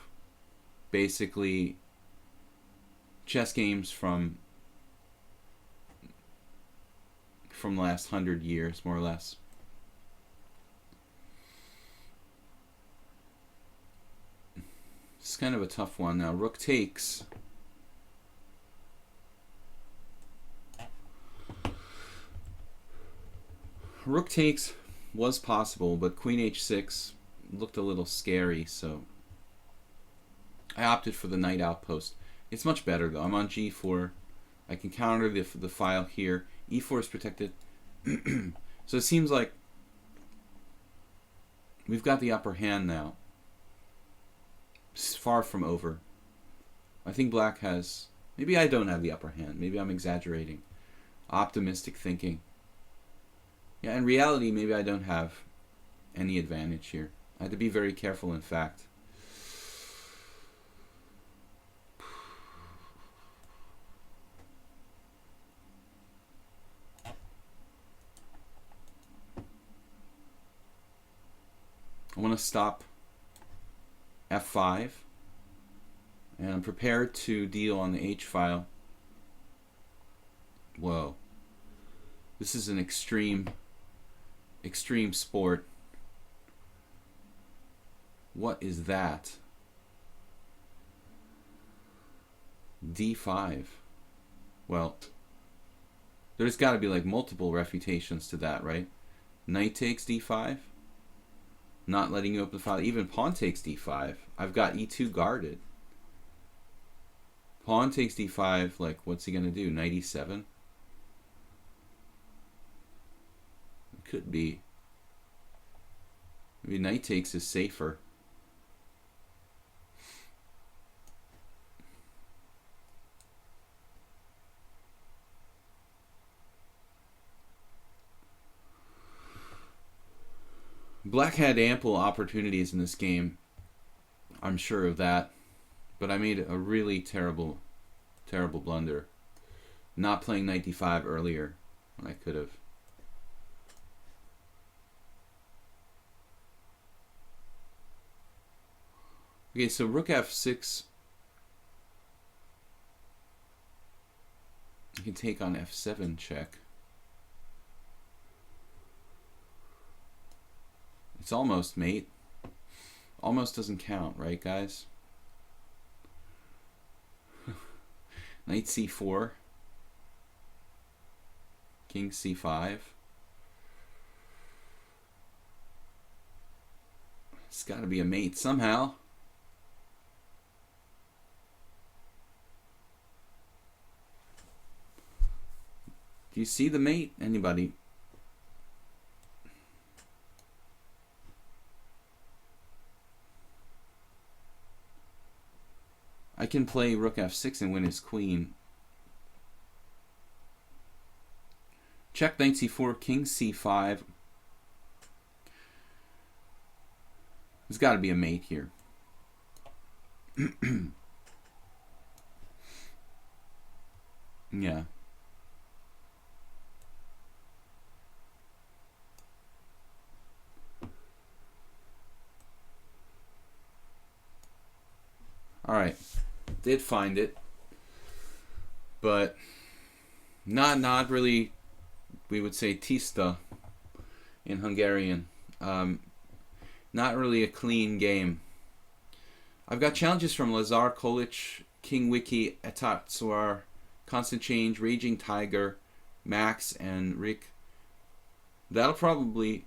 A: basically chess games from the last 100 years, more or less. It's kind of a tough one. Now, rook takes. Rook takes was possible, but queen h6 looked a little scary, so I opted for the knight outpost. It's much better, though. I'm on g4. I can counter the file here. e4 is protected. So it seems like we've got the upper hand now. It's far from over. I think black has... Maybe I don't have the upper hand. Maybe I'm exaggerating. Optimistic thinking. Yeah, in reality, maybe I don't have any advantage here. I had to be very careful, in fact. I want to stop f5, and I'm prepared to deal on the h file. Whoa. This is an extreme sport. What is that? d5. Well, there's got to be like multiple refutations to that, right? Knight takes d5. Not letting you open the file. Even pawn takes d5. I've got e2 guarded. Pawn takes d5. Like, what's he going to do? Knight e7? It could be. Maybe knight takes is safer. Black had ample opportunities in this game. I'm sure of that. But I made a really terrible blunder. Not playing knight d5 earlier when I could have. Okay, so rook f6. You can take on f7 check. It's almost mate. Almost doesn't count, right, guys? Knight c4. King c5. It's got to be a mate somehow. Do you see the mate? Anybody? I can play rook f6 and win his queen. Check knight c4, king c5. There's got to be a mate here. Yeah. All right. Did find it, but not really. We would say tista in Hungarian. Not really a clean game. I've got challenges from Lazar Kolic, King Wiki, Etatsuar, Constant Change, Raging Tiger, Max, and Rick. That'll probably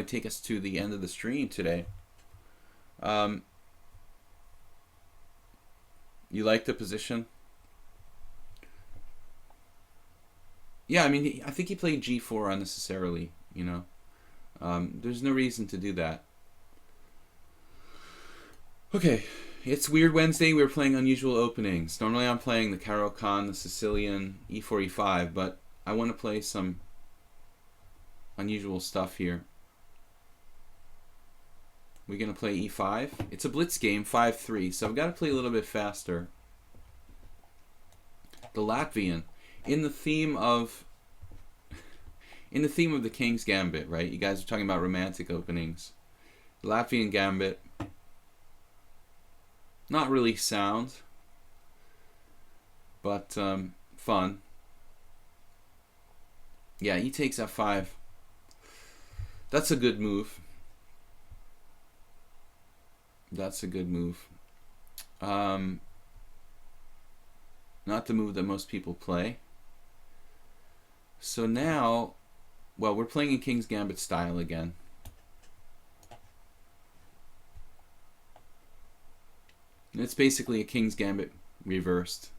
A: take us to the end of the stream today. You like the position? Yeah, I mean, I think he played g4 unnecessarily, you know. There's no reason to do that. Okay, it's Weird Wednesday. We're playing unusual openings. Normally I'm playing the Caro-Kann, the Sicilian, e4, e5, but I want to play some unusual stuff here. We're going to play e5. It's a blitz game, 5-3, so I've got to play a little bit faster. The Latvian, in the theme of the King's Gambit, right? You guys are talking about romantic openings. The Latvian Gambit, not really sound, but fun. Yeah, he takes f5. That's a good move. That's a good move. Not the move that most people play. So now, well, we're playing in King's Gambit style again. And it's basically a King's Gambit reversed.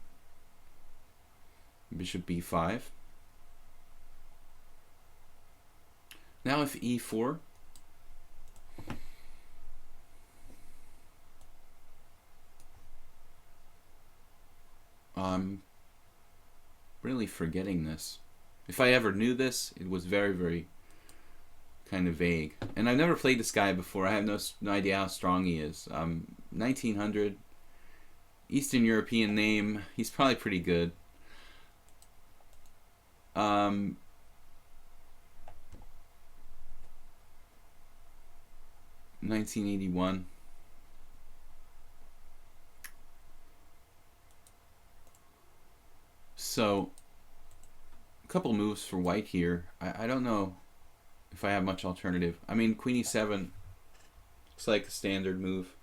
A: Bishop b5. Now if e4. I'm really forgetting this. If I ever knew this, it was very, very kind of vague. And I've never played this guy before. I have no idea how strong he is. 1900, Eastern European name. He's probably pretty good. 1981. So, a couple moves for white here. I don't know if I have much alternative. I mean, queen e7 looks like a standard move.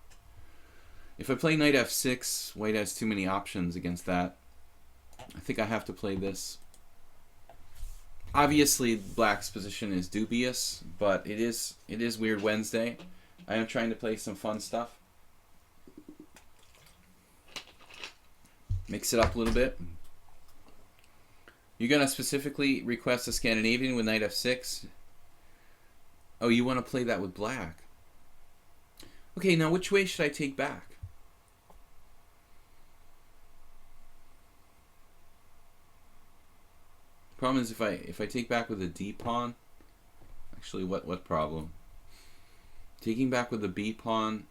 A: If I play knight f6, white has too many options against that. I think I have to play this. Obviously, black's position is dubious, but it is Weird Wednesday. I am trying to play some fun stuff. Mix it up a little bit. You're going to specifically request a Scandinavian with knight f6? Oh, you want to play that with black. Okay, now which way should I take back? Problem is if I take back with a d pawn, actually what problem? Taking back with the b pawn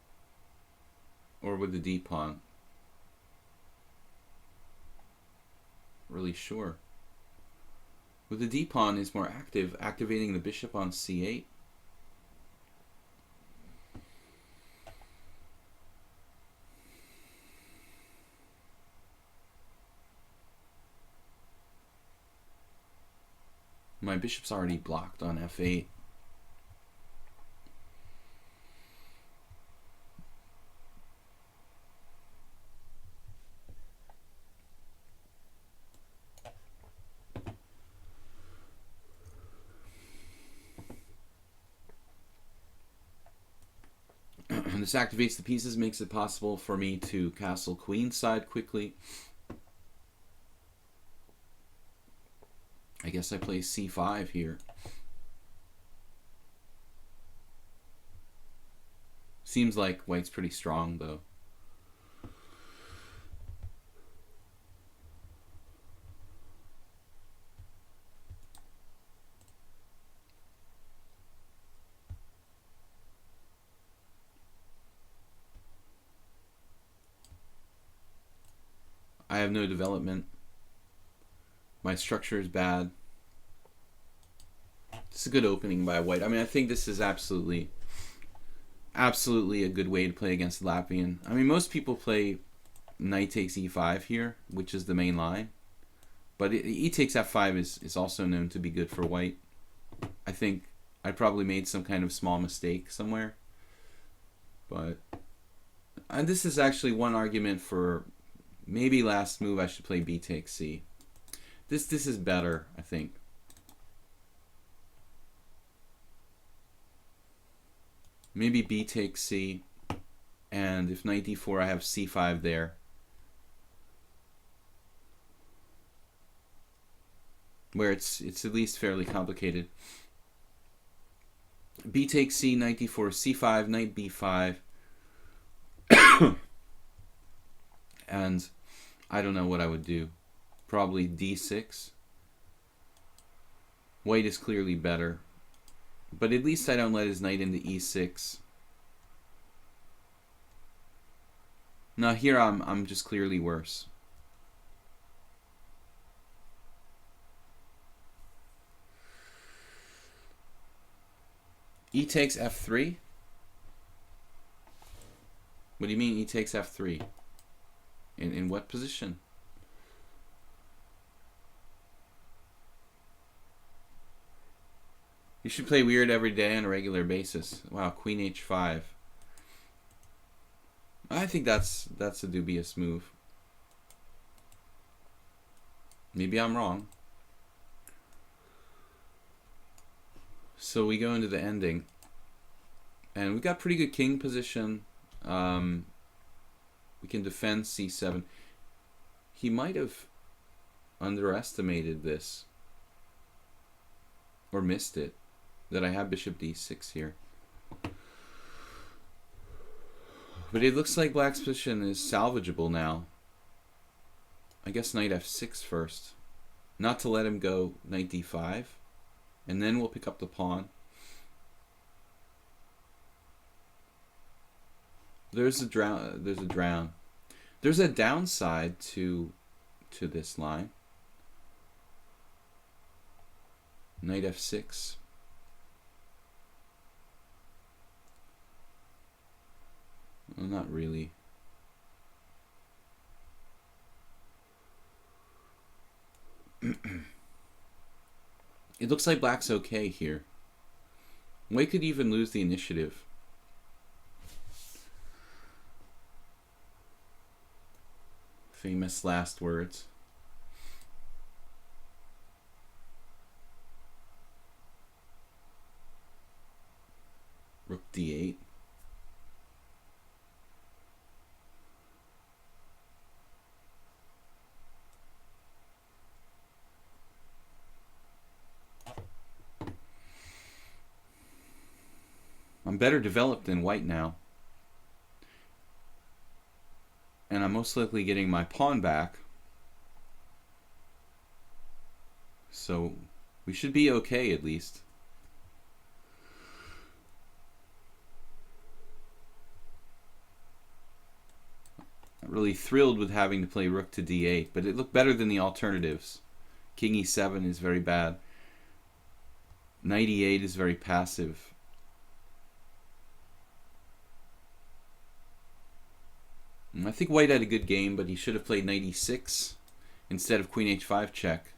A: or with the d pawn? Really sure. With the d pawn is more active, activating the bishop on c8. My bishop's already blocked on f8. This activates the pieces, makes it possible for me to castle queenside quickly. I guess I play c5 here. Seems like white's pretty strong, though. I have no development. My structure is bad. It's a good opening by white. I mean, I think this is absolutely a good way to play against Latvian. I mean, most people play knight takes e5 here, which is the main line. But e takes f5 is also known to be good for white. I think I probably made some kind of small mistake somewhere. But this is actually one argument for maybe last move I should play b takes c. This is better, I think. Maybe b takes c. And if knight d4, I have c5 there. Where it's at least fairly complicated. B takes c, knight d4, c5, knight b5. And I don't know what I would do. Probably d6. White is clearly better. But at least I don't let his knight into e6. Now here I'm just clearly worse. E takes f3? What do you mean e takes f3? In what position? You should play weird every day on a regular basis. Wow, queen h5. I think that's a dubious move. Maybe I'm wrong. So we go into the ending. And we've got pretty good king position. We can defend c7. He might have underestimated this. Or missed it. That I have bishop d6 here. But it looks like black's position is salvageable now. I guess knight f6 first. Not to let him go knight d5. And then we'll pick up the pawn. There's a drown. There's a downside to this line. Knight f6. Well, not really. It looks like black's okay here. White could even lose the initiative. Famous last words. Rook d8. I'm better developed than white now. And I'm most likely getting my pawn back. So we should be okay at least. Not really thrilled with having to play rook to d8, but it looked better than the alternatives. King e7 is very bad. Knight e8 is very passive. I think white had a good game, but he should have played knight e6 instead of queen h5 check.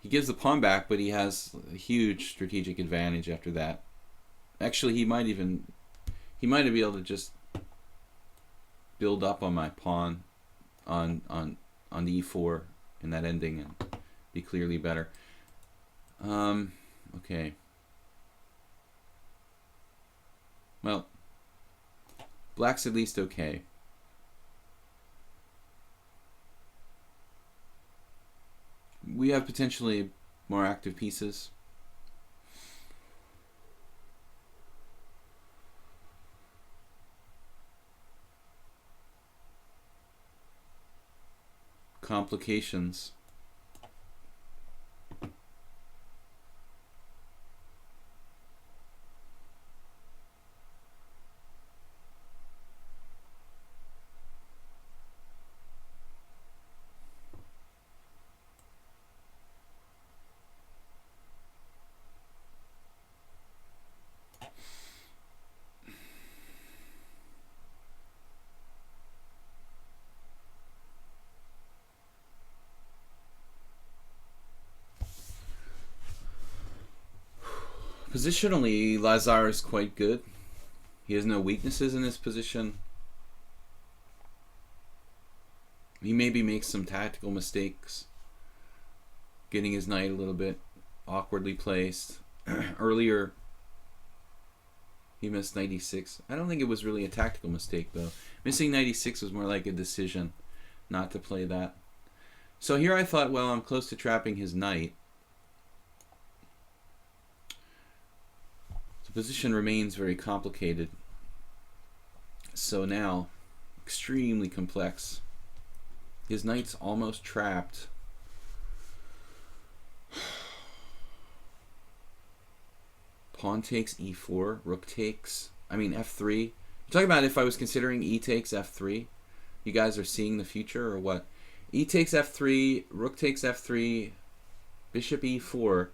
A: He gives the pawn back, but he has a huge strategic advantage after that. Actually, he might be able to just build up on my pawn on the e4 in that ending and be clearly better. Okay. Well, black's at least okay. We have potentially more active pieces. Complications. Positionally, Lazar is quite good. He has no weaknesses in his position. He maybe makes some tactical mistakes, getting his knight a little bit awkwardly placed. Earlier, He missed 96. I don't think it was really a tactical mistake, though. Missing 96 was more like a decision not to play that. So here I thought, well, I'm close to trapping his knight. The position remains very complicated. So now, extremely complex. His knight's almost trapped. Pawn takes e4, rook takes, f3. You're talking about if I was considering e takes f3. You guys are seeing the future or what? E takes f3, rook takes f3, bishop e4.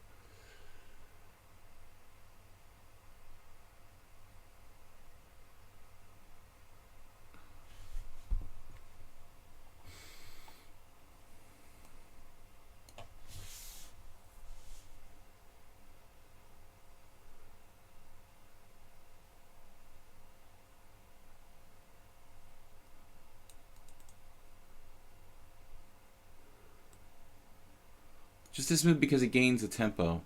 A: Just this move because it gains the tempo.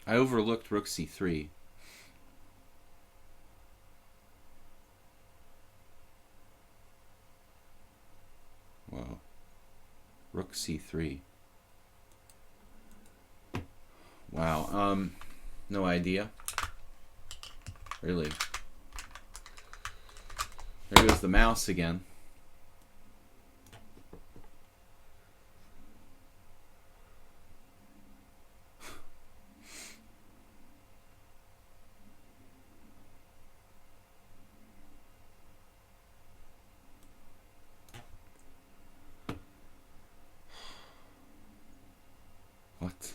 A: I overlooked rook c3. Wow. Rook c3. Wow. No idea. Really. There goes the mouse again. What?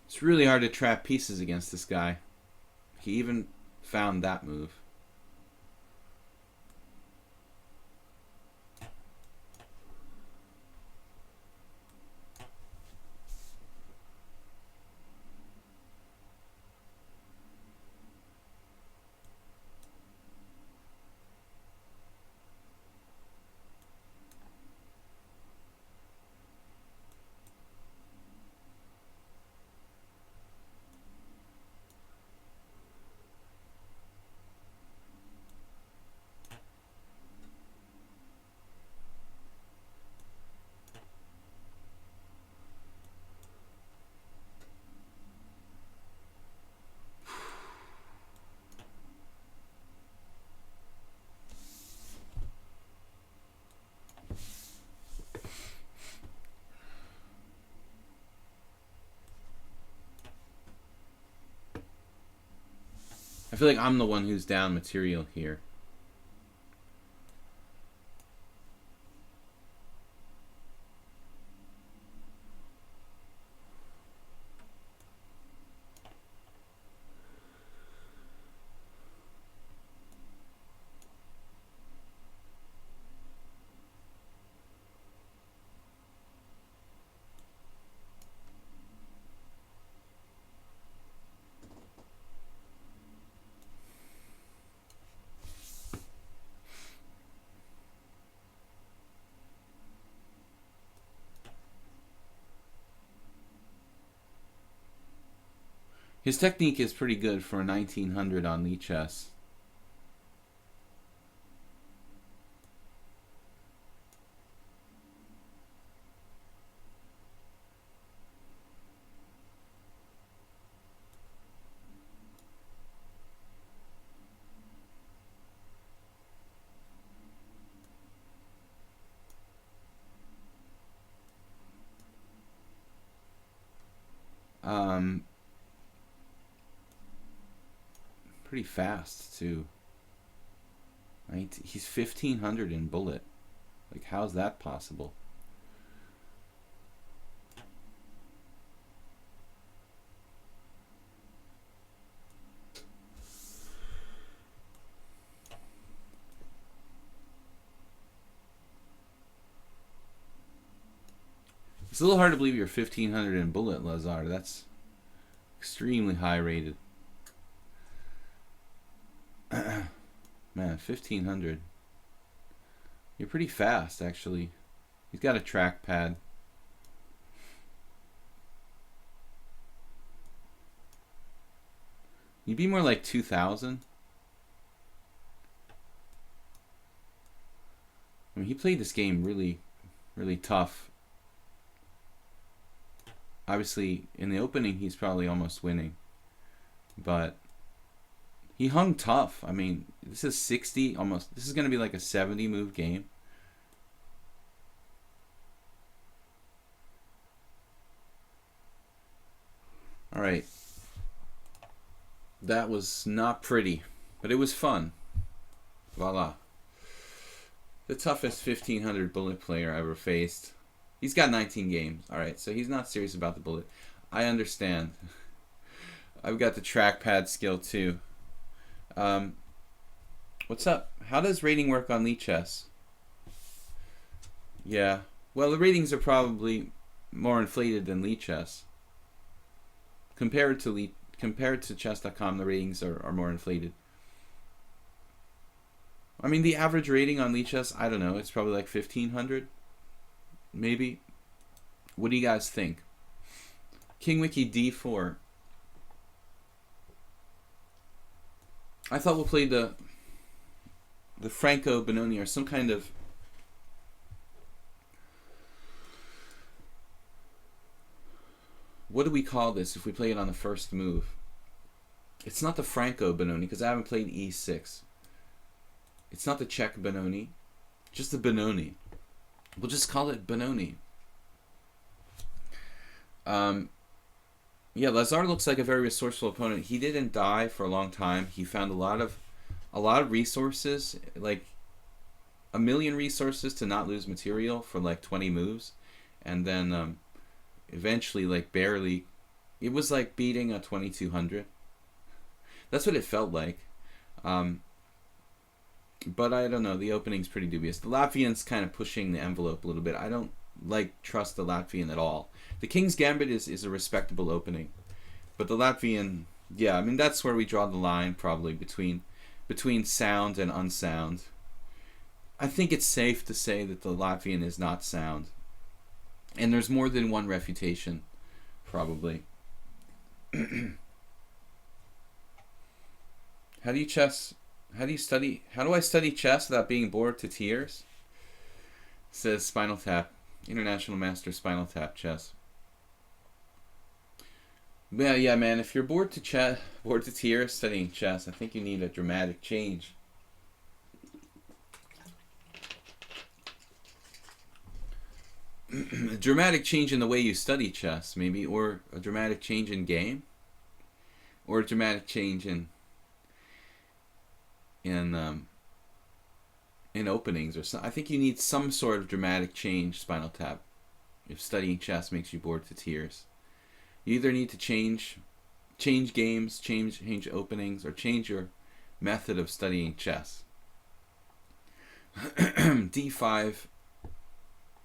A: It's really hard to trap pieces against this guy. He even found that move. I feel like I'm the one who's down material here. His technique is pretty good for a 1900 on lichess. pretty fast too. He's 1500 in bullet. Like, how's that possible? It's a little hard to believe you're 1500 in bullet, Lazar. That's extremely high rated. Man, 1500. You're pretty fast, actually. He's got a trackpad. You'd be more like 2000. I mean, he played this game really, really tough. Obviously, in the opening, he's probably almost winning. But he hung tough. I mean, this is 60, almost. This is going to be like a 70 move game. All right. That was not pretty, but it was fun. Voila. The toughest 1500 bullet player I ever faced. He's got 19 games. All right, so he's not serious about the bullet. I understand. I've got the trackpad skill too. What's up? How does rating work on lichess? Yeah. Well, the ratings are probably more inflated than lichess. Compared to chess.com, the ratings are more inflated. I mean, the average rating on lichess, I don't know, it's probably like 1500. Maybe. What do you guys think? King Wiki d4. I thought we'll play the Franco Benoni or some kind of what do we call this if we play it on the first move? It's not the Franco Benoni because I haven't played e6. It's not the Czech Benoni, just the Benoni. We'll just call it Benoni. Yeah, Lazar looks like a very resourceful opponent. He didn't die for a long time. He found a lot of resources, like 1 million resources to not lose material for like 20 moves, and then eventually, like barely, it was like beating a 2200. That's what it felt like. But I don't know, the opening's pretty dubious. The Latvian's kind of pushing the envelope a little bit. I don't trust the Latvian at all. The King's Gambit is a respectable opening. But the Latvian, yeah, I mean, that's where we draw the line probably between sound and unsound. I think it's safe to say that the Latvian is not sound. And there's more than one refutation, probably. How do I study chess without being bored to tears? Says Spinal Tap, International Master Spinal Tap Chess. Yeah, man. If you're bored to tears studying chess, I think you need a dramatic change. A dramatic change in the way you study chess, maybe, or a dramatic change in game, or a dramatic change in openings, or something. I think you need some sort of dramatic change, Spinal Tap, if studying chess makes you bored to tears. You either need to change games, change openings, or change your method of studying chess. D5.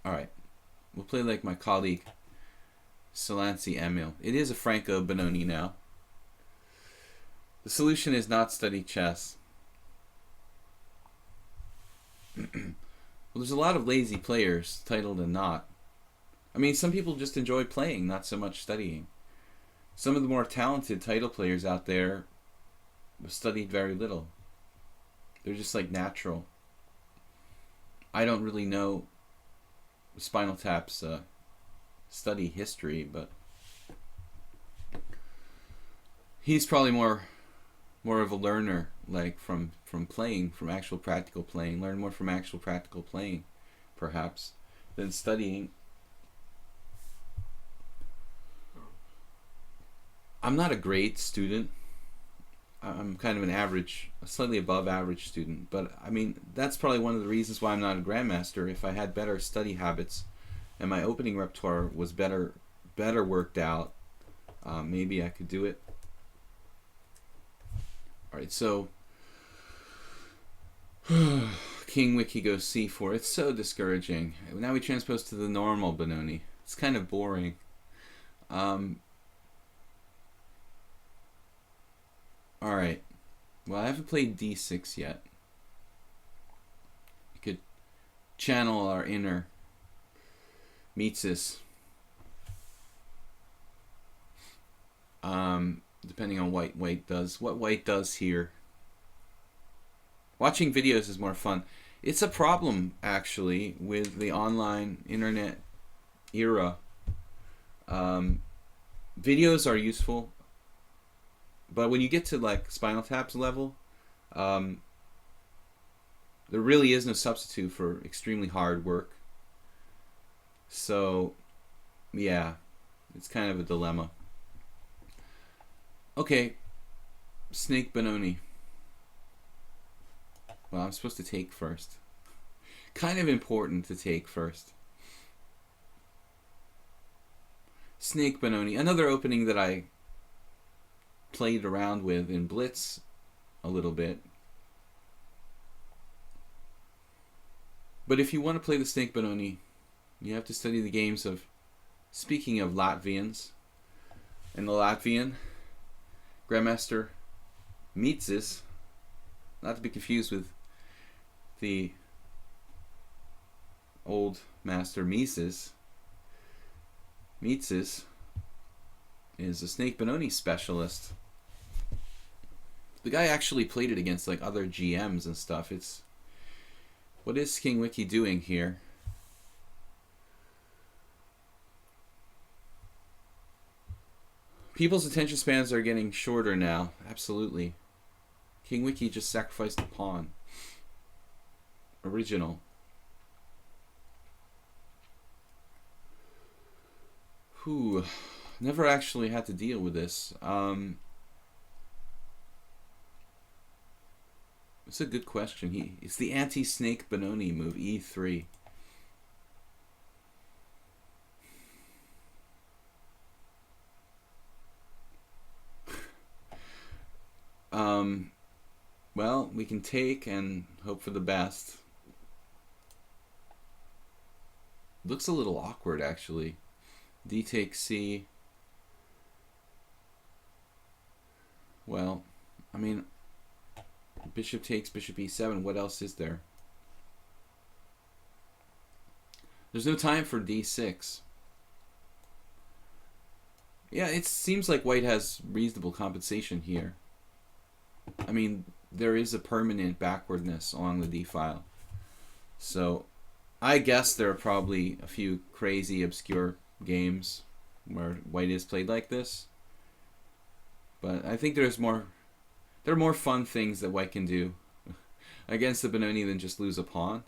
A: All right. We'll play like my colleague, Solansi Emil. It is a Franco Benoni now. The solution is not study chess. Well, there's a lot of lazy players, titled and not. I mean, some people just enjoy playing, not so much studying. Some of the more talented title players out there have studied very little. They're just like natural. I don't really know Spinal Tap's study history, but he's probably more of a learner, like from playing, from actual practical playing. Learn more from actual practical playing, perhaps, than studying. I'm not a great student. I'm kind of an average, a slightly above average student. But I mean, that's probably one of the reasons why I'm not a grandmaster. If I had better study habits and my opening repertoire was better worked out, maybe I could do it. All right, so King Wiki goes c4. It's so discouraging. Now we transpose to the normal Benoni. It's kind of boring. Alright. Well, I haven't played d6 yet. We could channel our inner Mises. Depending on what white does. What white does here. Watching videos is more fun. It's a problem, actually, with the online internet era. Videos are useful, but when you get to like Spinal Tap's level, there really is no substitute for extremely hard work. So, yeah, it's kind of a dilemma. Okay, Snake Benoni. Well, I'm supposed to take first. Kind of important to take first. Snake Benoni. Another opening that I played around with in Blitz a little bit. But if you want to play the Snake Benoni, you have to study the games of, speaking of Latvians, and the Latvian Grandmaster Mises, not to be confused with the old master Mises. Mises is a Snake Benoni specialist. The guy actually played it against like other GMs and stuff. It's, what is King Wiki doing here? People's attention spans are getting shorter now. Absolutely. King Wiki just sacrificed a pawn. Original. Whew. Never actually had to deal with this. It's a good question. It's the anti-Snake Benoni move, e3. Well, we can take and hope for the best. Looks a little awkward, actually. D takes C. Well, I mean, bishop takes bishop e7. What else is there? There's no time for d6. Yeah, it seems like white has reasonable compensation here. I mean, there is a permanent backwardness along the d file. So, I guess there are probably a few crazy, obscure games where white is played like this. But I think there are more fun things that white can do against the Benoni than just lose a pawn.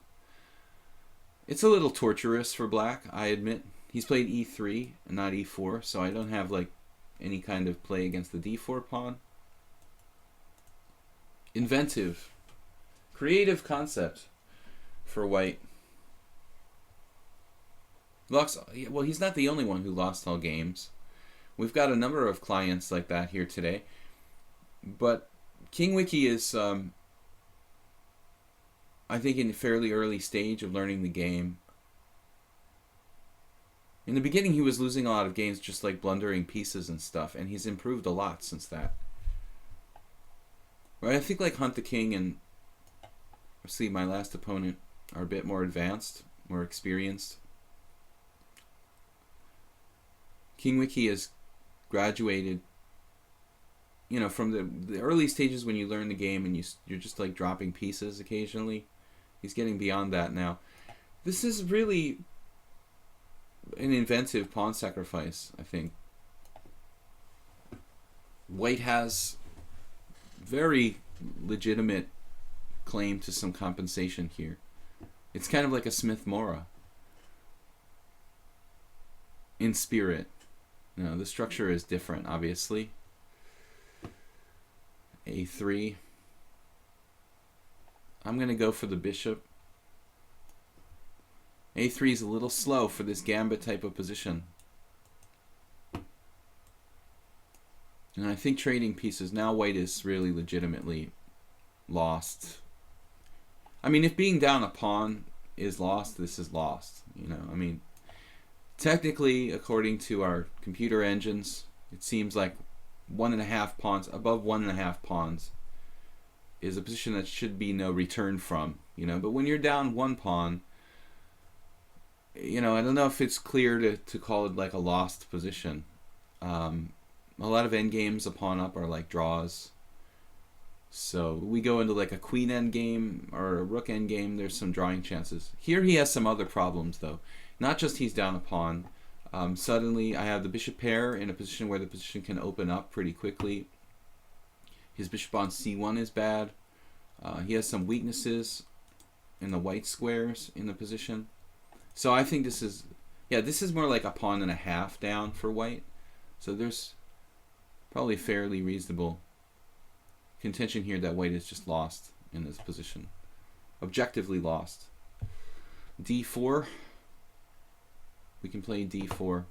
A: It's a little torturous for black, I admit. He's played e3 and not e4, so I don't have like any kind of play against the d4 pawn. Inventive, creative concept for white. Well, he's not the only one who lost all games. We've got a number of clients like that here today. But King Wiki is, I think, in a fairly early stage of learning the game. In the beginning, he was losing a lot of games, just like blundering pieces and stuff, and he's improved a lot since that. Right? I think like Hunt the King and obviously my last opponent are a bit more advanced, more experienced. King Wiki has graduated, you know, from the early stages when you learn the game and you're just like dropping pieces occasionally. He's getting beyond that now. This is really an inventive pawn sacrifice, I think. White has very legitimate claim to some compensation here. It's kind of like a Smith-Morra in spirit. You know, the structure is different, obviously. A3. I'm going to go for the bishop. A3 is a little slow for this gambit type of position. And I think trading pieces, now white is really legitimately lost. I mean, if being down a pawn is lost, this is lost. You know, I mean, technically, according to our computer engines, it seems like 1.5 pawns, above 1.5 pawns, is a position that should be no return from. You know, but when you're down 1 pawn, you know, I don't know if it's clear to call it like a lost position. A lot of endgames, a pawn up, are like draws. So we go into like a queen endgame or a rook endgame, there's some drawing chances. Here he has some other problems though. Not just he's down a pawn. Suddenly I have the bishop pair in a position where the position can open up pretty quickly. His bishop on c1 is bad. He has some weaknesses in the white squares in the position. So I think this is, yeah, this is more like a pawn and a half down for white. So there's probably fairly reasonable contention here that white is just lost in this position. Objectively lost. d4. We can play d4.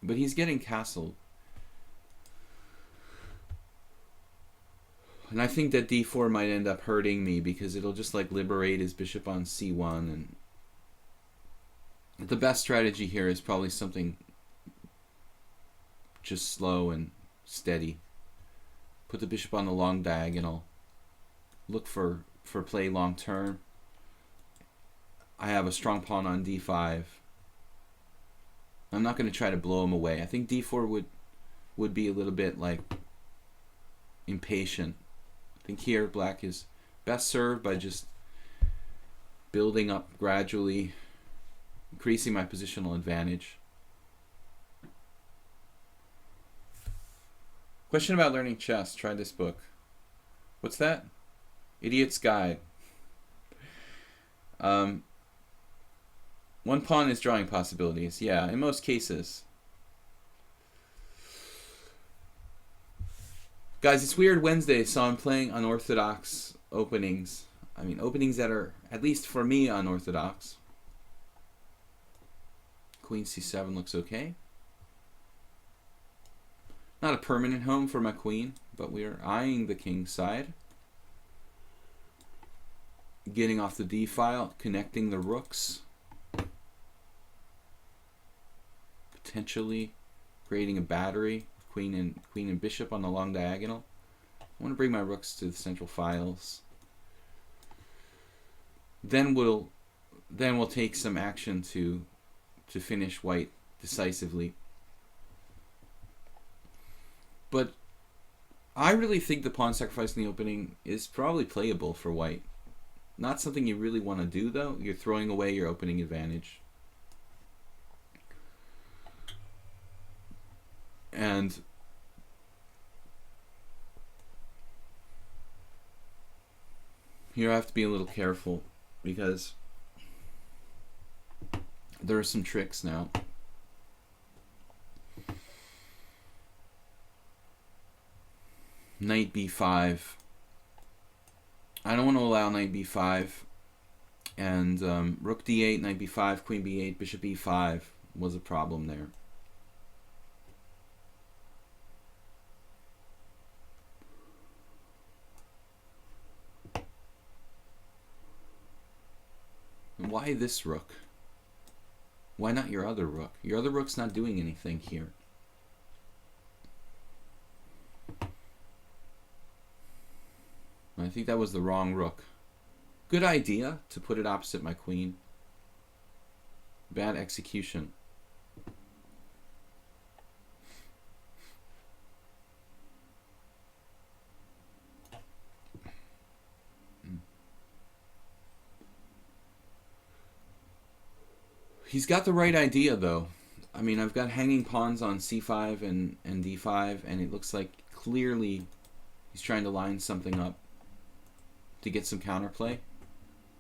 A: But he's getting castled. And I think that d4 might end up hurting me because it'll just like liberate his bishop on c1. And the best strategy here is probably something just slow and steady. Put the bishop on the long diagonal. Look for play long term. I have a strong pawn on d5. I'm not going to try to blow him away. I think d4 would be a little bit like impatient. I think here black is best served by just building up gradually, increasing my positional advantage. Question about learning chess. Try this book. What's that? Idiot's Guide. One pawn is drawing possibilities. Yeah, in most cases. Guys, it's Weird Wednesday, so I'm playing unorthodox openings. I mean, openings that are, at least for me, unorthodox. Queen c7 looks okay. Not a permanent home for my queen, but we're eyeing the king side. Getting off the d file, connecting the rooks. Potentially creating a battery, queen and bishop on the long diagonal. I want to bring my rooks to the central files. Then we'll take some action to finish white decisively. But I really think the pawn sacrifice in the opening is probably playable for white. Not something you really want to do though. You're throwing away your opening advantage. And here I have to be a little careful because there are some tricks now. Knight b5. I don't want to allow knight b5. And rook d8, knight b5, queen b8, bishop e5 was a problem there. And why this rook? Why not your other rook? Your other rook's not doing anything here. I think that was the wrong rook. Good idea to put it opposite my queen. Bad execution. He's got the right idea though. I mean, I've got hanging pawns on c5 and d5, and it looks like clearly he's trying to line something up to get some counterplay. A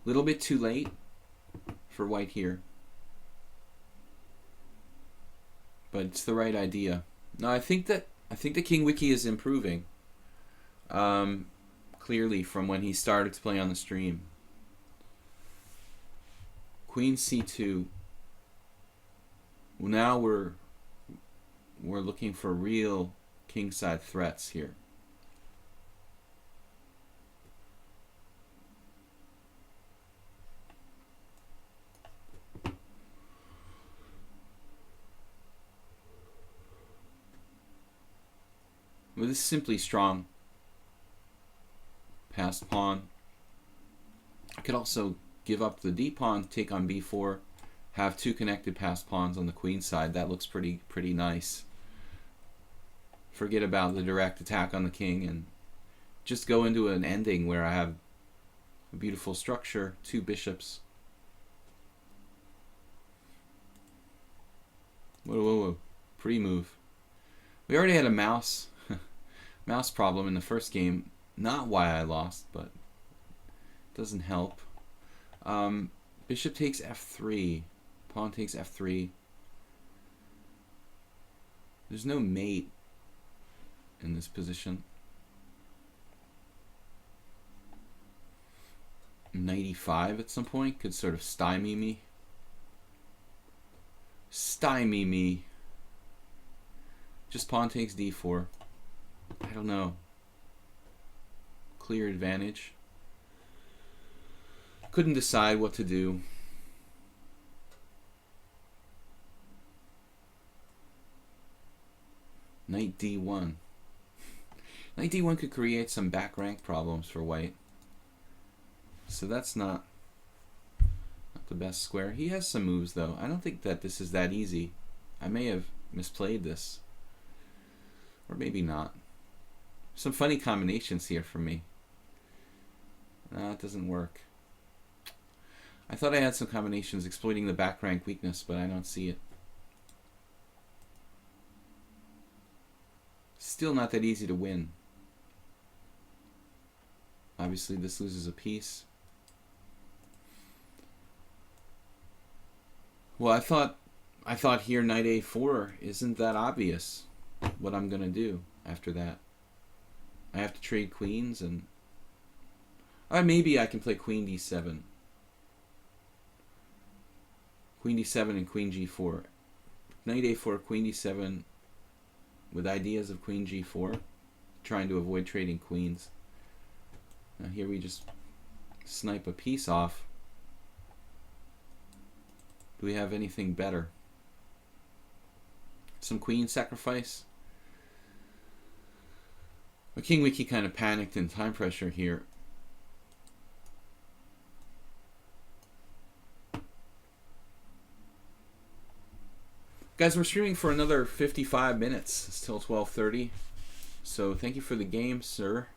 A: little bit too late for white here. But it's the right idea. No, I think the King Wiki is improving. clearly from when he started to play on the stream. Queen c2. Well, now we're looking for real kingside threats here. Well, this is simply strong. Passed pawn. I could also give up the d pawn, take on b4, have two connected passed pawns on the queen side. That looks pretty nice. Forget about the direct attack on the king and just go into an ending where I have a beautiful structure, two bishops. Whoa. Pre-move. We already had a mouse problem in the first game. Not why I lost, but it doesn't help. Bishop takes f3. Pawn takes f3. There's no mate in this position. Knight e5 at some point could sort of stymie me. Stymie me. Just pawn takes d4. I don't know. Clear advantage. Couldn't decide what to do. Knight d1. Knight d1 could create some back rank problems for white. So that's not the best square. He has some moves though. I don't think that this is that easy. I may have misplayed this. Or maybe not. Some funny combinations here for me. It doesn't work. I thought I had some combinations exploiting the back rank weakness, but I don't see it. Still not that easy to win. Obviously this loses a piece. Well, I thought here knight a4 isn't that obvious what I'm gonna do after that. I have to trade queens and maybe I can play queen d7. Queen d7 and queen g4. Knight a4, queen d7 with ideas of queen g4, trying to avoid trading queens. Now here we just snipe a piece off. Do we have anything better? Some queen sacrifice? King Wiki kind of panicked in time pressure here. Guys, we're streaming for another 55 minutes. It's till 12:30. So thank you for the game, sir.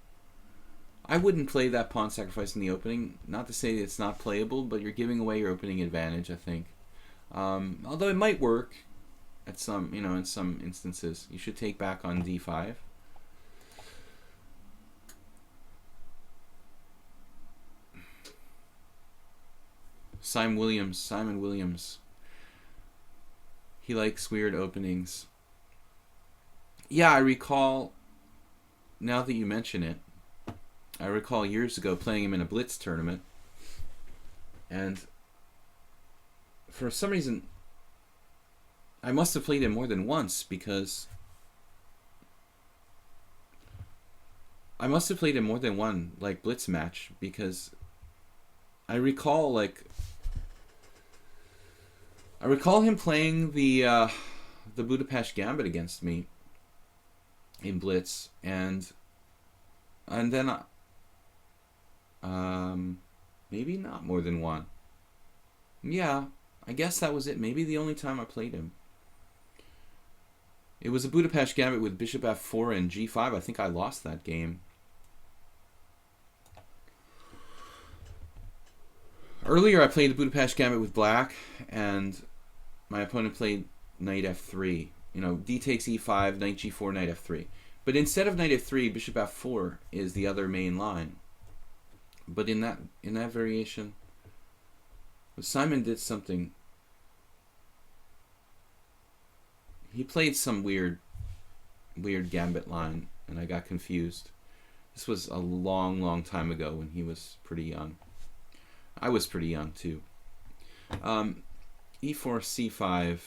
A: I wouldn't play that pawn sacrifice in the opening. Not to say that it's not playable, but you're giving away your opening advantage, I think. Although it might work at some, in some instances. You should take back on d5. Simon Williams. He likes weird openings. Yeah, I recall, now that you mention it, I recall years ago playing him in a blitz tournament. And for some reason, I must have played him more than once because I must have played him more than one blitz match because I recall him playing the Budapest Gambit against me in blitz, and then maybe not more than one. Yeah, I guess that was it. Maybe the only time I played him. It was a Budapest Gambit with bishop f4 and g5. I think I lost that game. Earlier I played the Budapest Gambit with black, and my opponent played knight f3. D takes e5, knight g4, knight f3. But instead of knight f3, bishop f4 is the other main line. But in that variation, Simon did something. He played some weird gambit line, and I got confused. This was a long, long time ago when he was pretty young. I was pretty young too. E4, C5.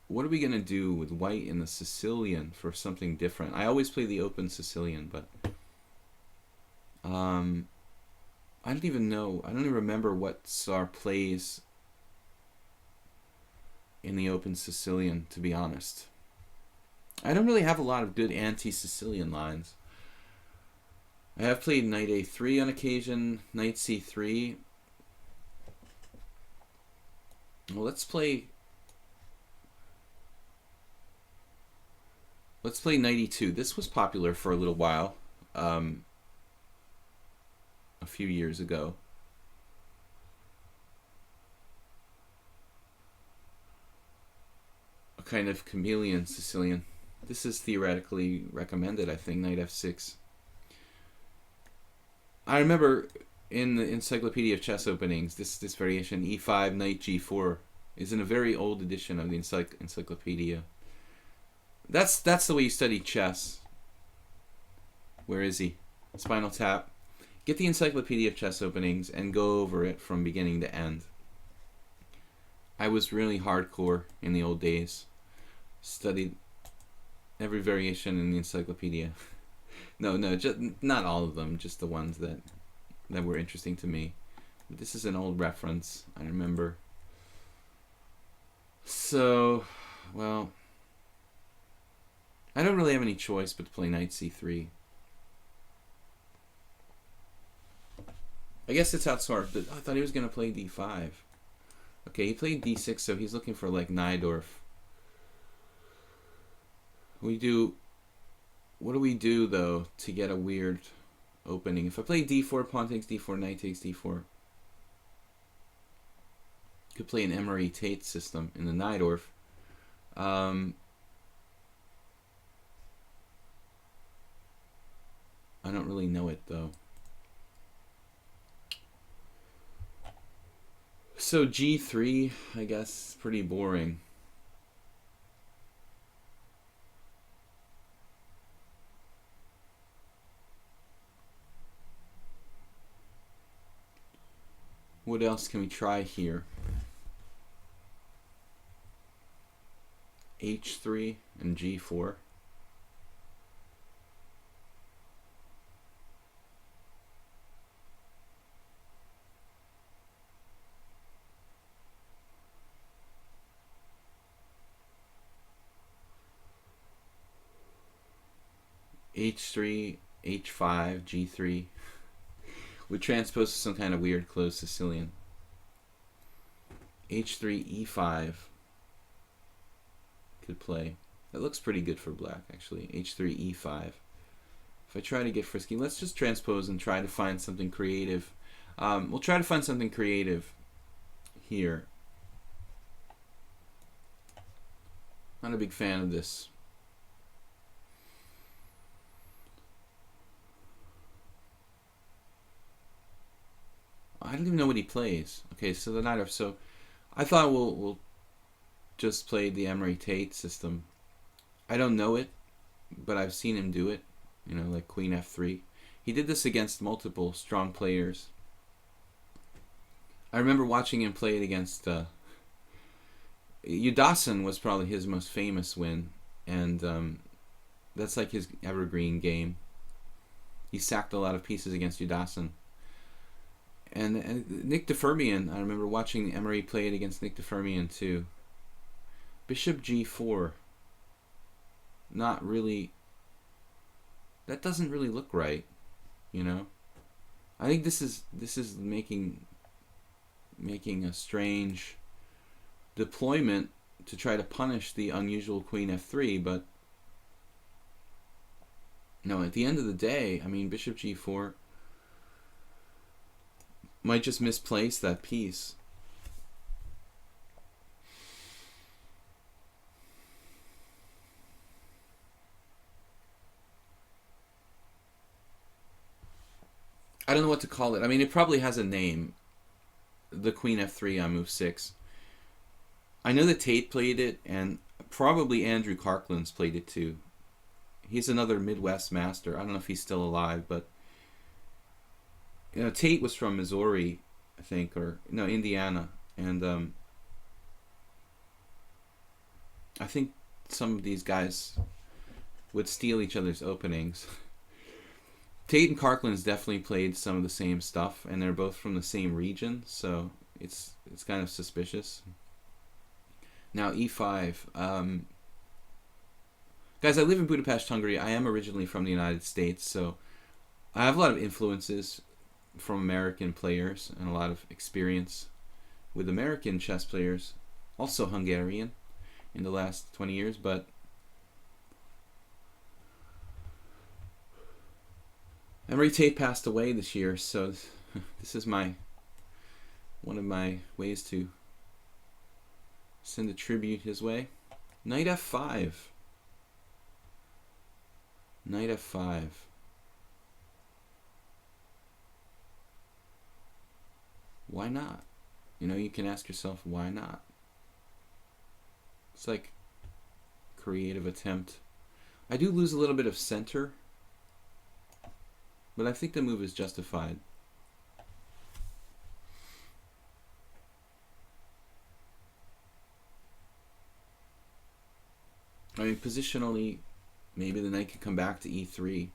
A: What are we going to do with white in the Sicilian for something different? I always play the open Sicilian, but I don't even know. I don't even remember what Tsar plays in the open Sicilian, to be honest. I don't really have a lot of good anti-Sicilian lines. I have played knight a3 on occasion, knight c3. Well, let's play knight e2. This was popular for a little while, a few years ago. A kind of chameleon Sicilian. This is theoretically recommended, I think, knight f6. I remember in the Encyclopedia of Chess Openings, this variation, e5, knight g4, is in a very old edition of the encyclopedia. That's the way you study chess. Where is he? Spinal Tap. Get the Encyclopedia of Chess Openings and go over it from beginning to end. I was really hardcore in the old days. Studied every variation in the encyclopedia. No, just not all of them, just the ones that were interesting to me. But this is an old reference, I remember. So, well, I don't really have any choice but to play knight c3. I guess it's outsmart, but I thought he was going to play d5. Okay, he played d6, so he's looking for like Najdorf. What do we do though to get a weird opening? If I play d4, pawn takes d4, knight takes d4. Could play an Emery-Tate system in the Najdorf. I don't really know it though. So g3, I guess, pretty boring. What else can we try here? h3 and g4. h3, h5, g3 would transpose to some kind of weird closed Sicilian. h3, e5 could play. That looks pretty good for black, actually. h3, e5. If I try to get frisky, let's just transpose and try to find something creative. We'll try to find something creative here. Not a big fan of this. I don't even know what he plays. Okay, so the Najdorf. So I thought we'll just play the Emery-Tate system. I don't know it, but I've seen him do it. You know, like Queen f3. He did this against multiple strong players. I remember watching him play it against Yudasin was probably his most famous win, and that's like his evergreen game. He sacked a lot of pieces against Yudasin. And Nick DeFermian, I remember watching Emery play it against Nick DeFermian too. Bishop g4. Not really. That doesn't really look right, you know. I think this is making a strange deployment to try to punish the unusual Queen f3, but no. At the end of the day, I mean, Bishop g4 might just misplace that piece. I don't know what to call it. I mean, it probably has a name. The Queen f3 on move 6. I know that Tate played it, and probably Andrew Karklands played it too. He's another Midwest master. I don't know if he's still alive, but Tate was from Missouri, I think, or no, Indiana, and I think some of these guys would steal each other's openings. Tate and Karklin's definitely played some of the same stuff, and they're both from the same region, so it's kind of suspicious. Now e5. Guys, I live in Budapest, Hungary. I am originally from the United States, so I have a lot of influences from American players and a lot of experience with American chess players, also Hungarian, in the last 20 years, but Emery Tate passed away this year, so this is one of my ways to send a tribute his way. Knight f5. Knight f5. Why not? You can ask yourself, why not? It's like creative attempt. I do lose a little bit of center, but I think the move is justified. I mean, positionally, maybe the knight could come back to e3.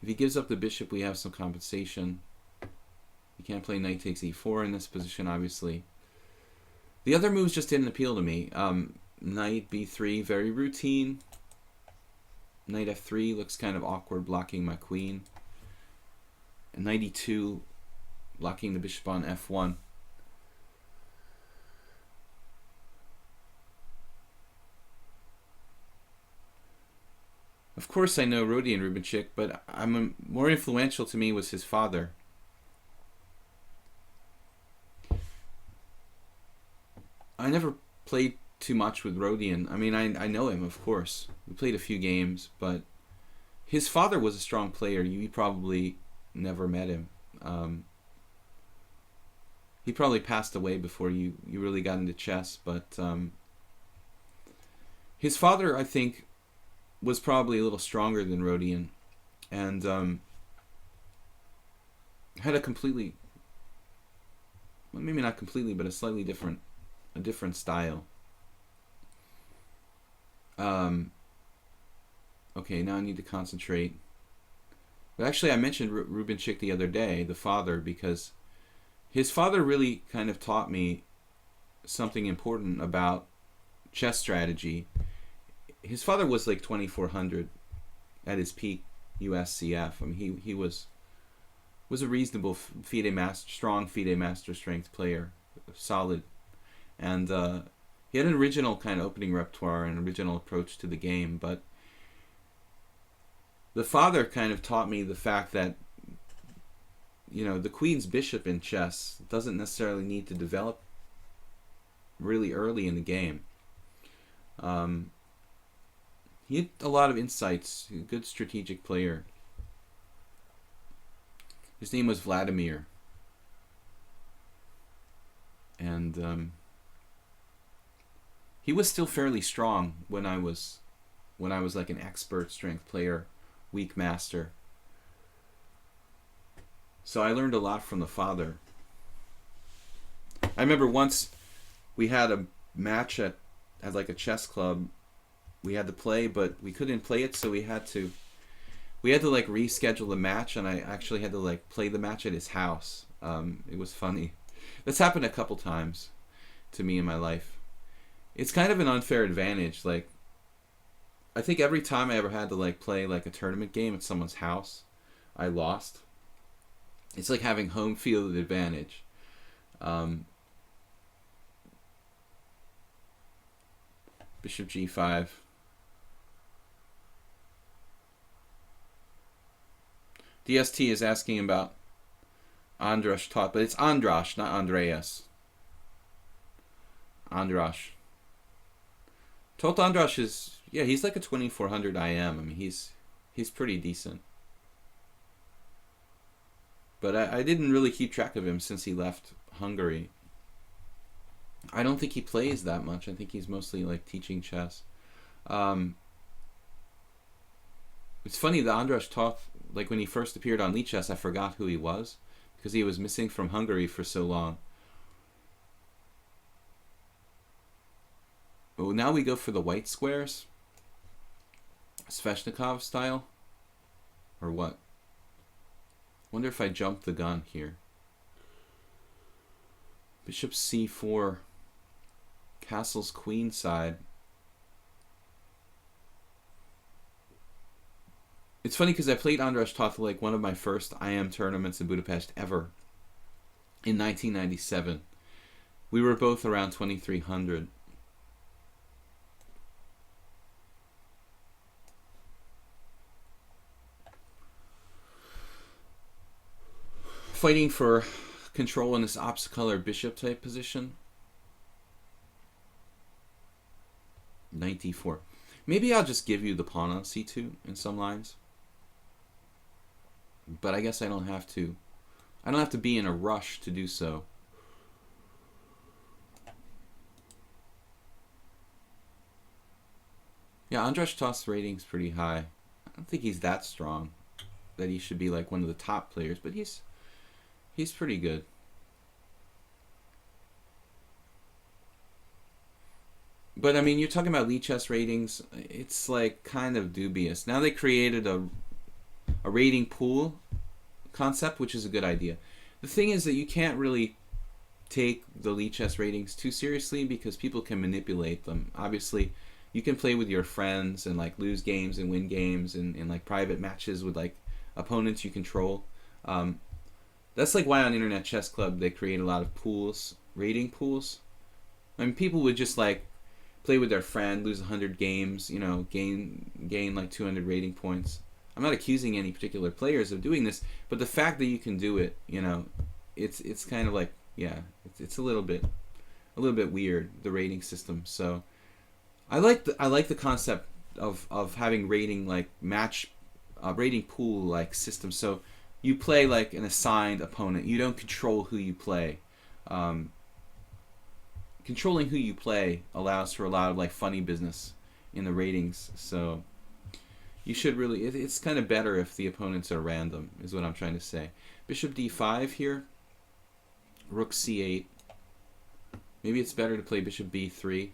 A: If he gives up the bishop, we have some compensation. You can't play knight takes e4 in this position, obviously. The other moves just didn't appeal to me. Knight b3, very routine. Knight f3 looks kind of awkward, blocking my queen. And knight e2, blocking the bishop on f1. Of course I know Rodion Rubinchik, but more influential to me was his father. I never played too much with Rodion. I mean, I know him, of course. We played a few games, but his father was a strong player. You probably never met him. He probably passed away before you really got into chess, but his father, I think, was probably a little stronger than Rodion, and had a completely, well, maybe not completely, but a slightly different style. Okay, now I need to concentrate. But actually, I mentioned Rubinchik the other day, the father, because his father really kind of taught me something important about chess strategy. His father was like 2400 at his peak USCF. I mean, he was a reasonable FIDE master, strong FIDE master strength player, solid. And he had an original kind of opening repertoire and original approach to the game, but the father kind of taught me the fact that, the queen's bishop in chess doesn't necessarily need to develop really early in the game. He had a lot of insights, a good strategic player. His name was Vladimir. And he was still fairly strong when I was like an expert strength player, weak master. So I learned a lot from the father. I remember once we had a match at like a chess club. We had to play, but we couldn't play it, so we had to like reschedule the match, and I actually had to like play the match at his house. It was funny. That's happened a couple times to me in my life. It's kind of an unfair advantage. Like, I think every time I ever had to like play like a tournament game at someone's house, I lost. It's like having home field advantage. Bishop g5. DST is asking about Andras taught, but it's Andras, not Andreas. Andras. Tot Andras is, yeah, he's like a 2400 IM. I mean, he's pretty decent. But I didn't really keep track of him since he left Hungary. I don't think he plays that much. I think he's mostly like teaching chess. It's funny, the Andras Toth, like when he first appeared on lichess, I forgot who he was because he was missing from Hungary for so long. Oh, now we go for the white squares. Sveshnikov style. Or what? Wonder if I jump the gun here. Bishop c4. Castle's queen side. It's funny because I played Andras Toth like one of my first IM tournaments in Budapest ever in 1997. We were both around 2300. Fighting for control in this opposite color bishop type position. Knight d4. Maybe I'll just give you the pawn on c2 in some lines. But I guess I don't have to. I don't have to be in a rush to do so. Yeah, Andras Toth's rating's pretty high. I don't think he's that strong that he should be like one of the top players, but he's pretty good. But I mean, you're talking about lichess ratings. It's like kind of dubious. Now they created a rating pool concept, which is a good idea. The thing is that you can't really take the lichess ratings too seriously because people can manipulate them. Obviously, you can play with your friends and like lose games and win games and like private matches with like opponents you control. That's like why on Internet Chess Club they create a lot of pools, rating pools. I mean, people would just like play with their friend, lose 100 games, you know, gain like 200 rating points. I'm not accusing any particular players of doing this, but the fact that you can do it, you know, it's kind of like, yeah, it's a little bit weird, the rating system. So I like the concept of having rating like rating pool like system. So you play like an assigned opponent. You don't control who you play. Controlling who you play allows for a lot of like funny business in the ratings. So you should really, it's kind of better if the opponents are random, is what I'm trying to say. Bishop d5 here. Rook c8. Maybe it's better to play bishop b3.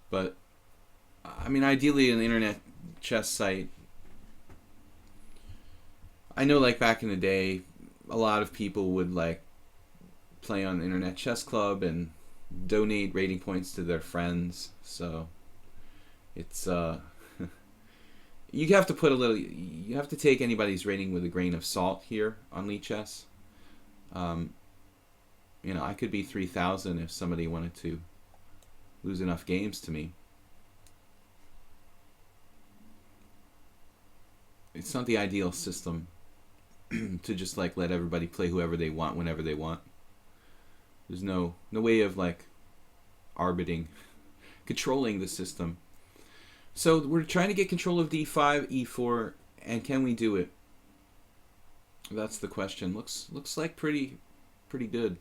A: But, I mean, ideally an internet chess site, I know like back in the day, a lot of people would like play on Internet Chess Club and donate rating points to their friends. So it's, you have to put a little, you have to take anybody's rating with a grain of salt here on lichess. You know, I could be 3,000 if somebody wanted to lose enough games to me. It's not the ideal system to just like let everybody play whoever they want whenever they want. There's no way of like controlling the system. So we're trying to get control of d5, e4, and can we do it? That's the question. Looks like pretty good.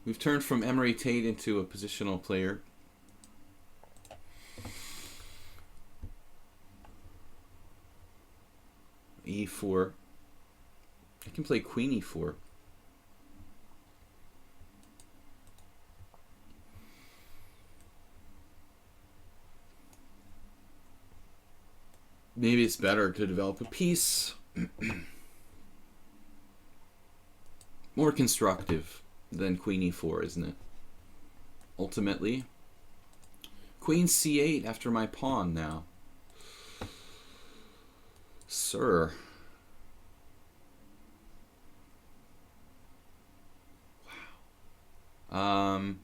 A: We've turned from Emery Tate into a positional player. e4. I can play queen e4. Maybe it's better to develop a piece. More constructive than queen e4, isn't it? Ultimately. Queen c8 after my pawn now. Sir. Wow.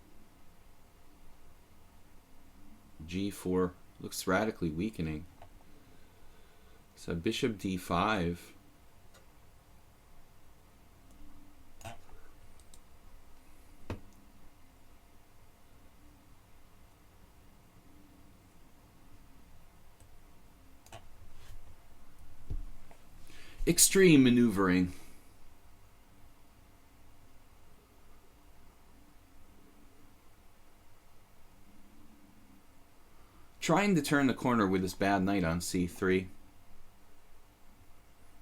A: g4 looks radically weakening. So bishop d5. Extreme maneuvering. Trying to turn the corner with this bad knight on c3.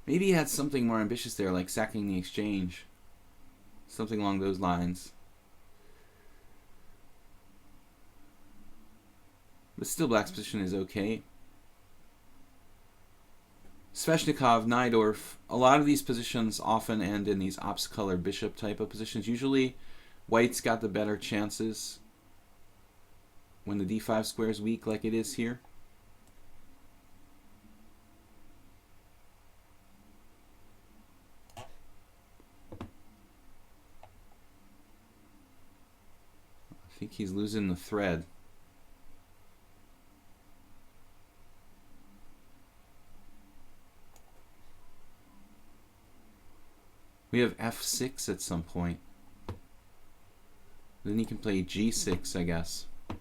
A: Maybe he had something more ambitious there, like sacking the exchange. Something along those lines. But still, black's position is okay. Sveshnikov, Najdorf, a lot of these positions often end in these ops color bishop type of positions. Usually, white's got the better chances when the d5 square is weak like it is here. I think he's losing the thread. We have f6 at some point. Then he can play g6, I guess. I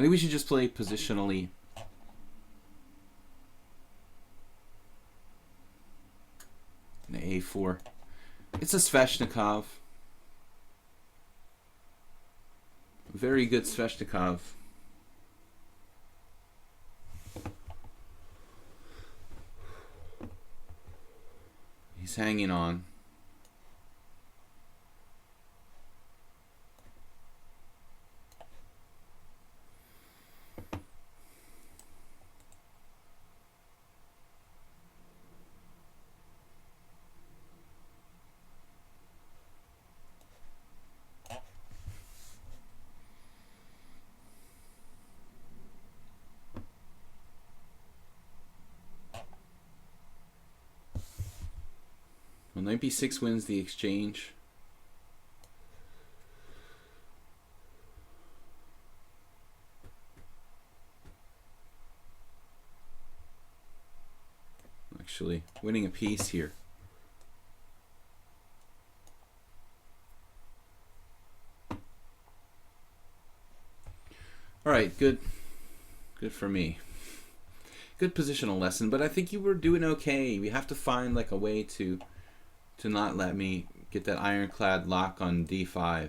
A: think we should just play positionally. And a4. It's a Sveshnikov. Very good Sveshnikov. He's hanging on. Well, knight b6 wins the exchange. Actually, winning a piece here. All right, good for me. Good positional lesson, but I think you were doing okay. We have to find like a way to not let me get that ironclad lock on d5.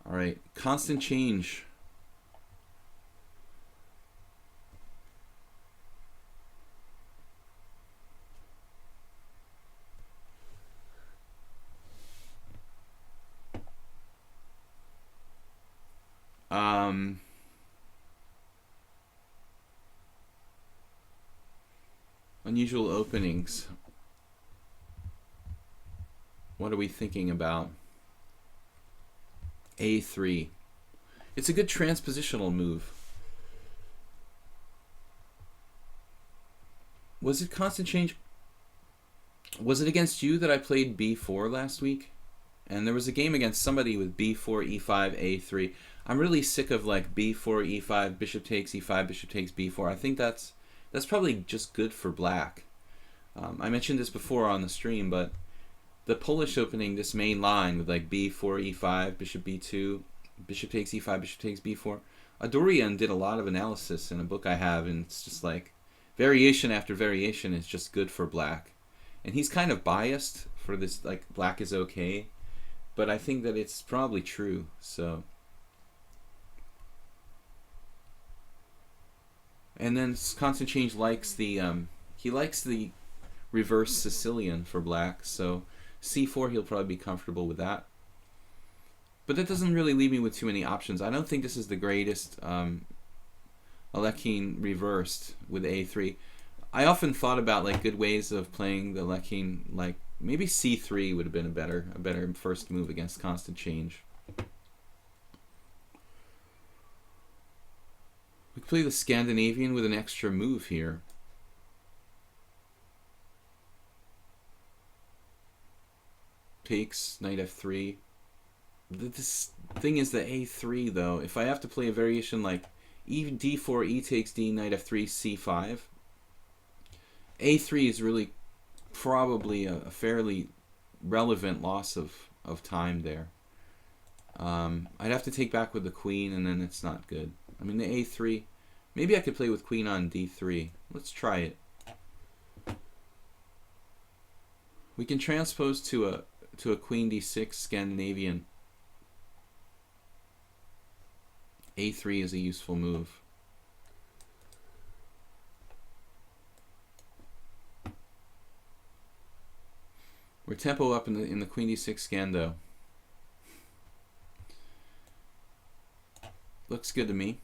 A: All right, constant change. Unusual openings. What are we thinking about? a3. It's a good transpositional move. Was it constant change? Was it against you that I played b4 last week? And there was a game against somebody with b4, e5, a3. I'm really sick of like b4, e5, bishop takes e5, bishop takes b4. I think that's probably just good for black. I mentioned this before on the stream, but the Polish opening, this main line with like b4, e5, bishop b2, bishop takes e5, bishop takes b4. Adorian did a lot of analysis in a book I have, and it's just like variation after variation is just good for black. And he's kind of biased for this, like black is okay, but I think that it's probably true. So, and then constant change likes the he likes the reverse Sicilian for black, so c4 he'll probably be comfortable with that. But that doesn't really leave me with too many options. I don't think this is the greatest Alekhine reversed with a3. I often thought about like good ways of playing the Alekhine, like maybe c3 would have been a better first move against constant change. We could play the Scandinavian with an extra move here. Takes knight f3. This thing is the a3 though. If I have to play a variation like d4, e takes d, knight f3, c5, a3 is really probably a fairly relevant loss of time there. I'd have to take back with the queen, and then it's not good. I mean, the a3, maybe I could play with queen on d3. Let's try it. We can transpose to a queen d6 Scandinavian. a3 is a useful move. We're tempo up in the queen d6 Scando. Looks good to me.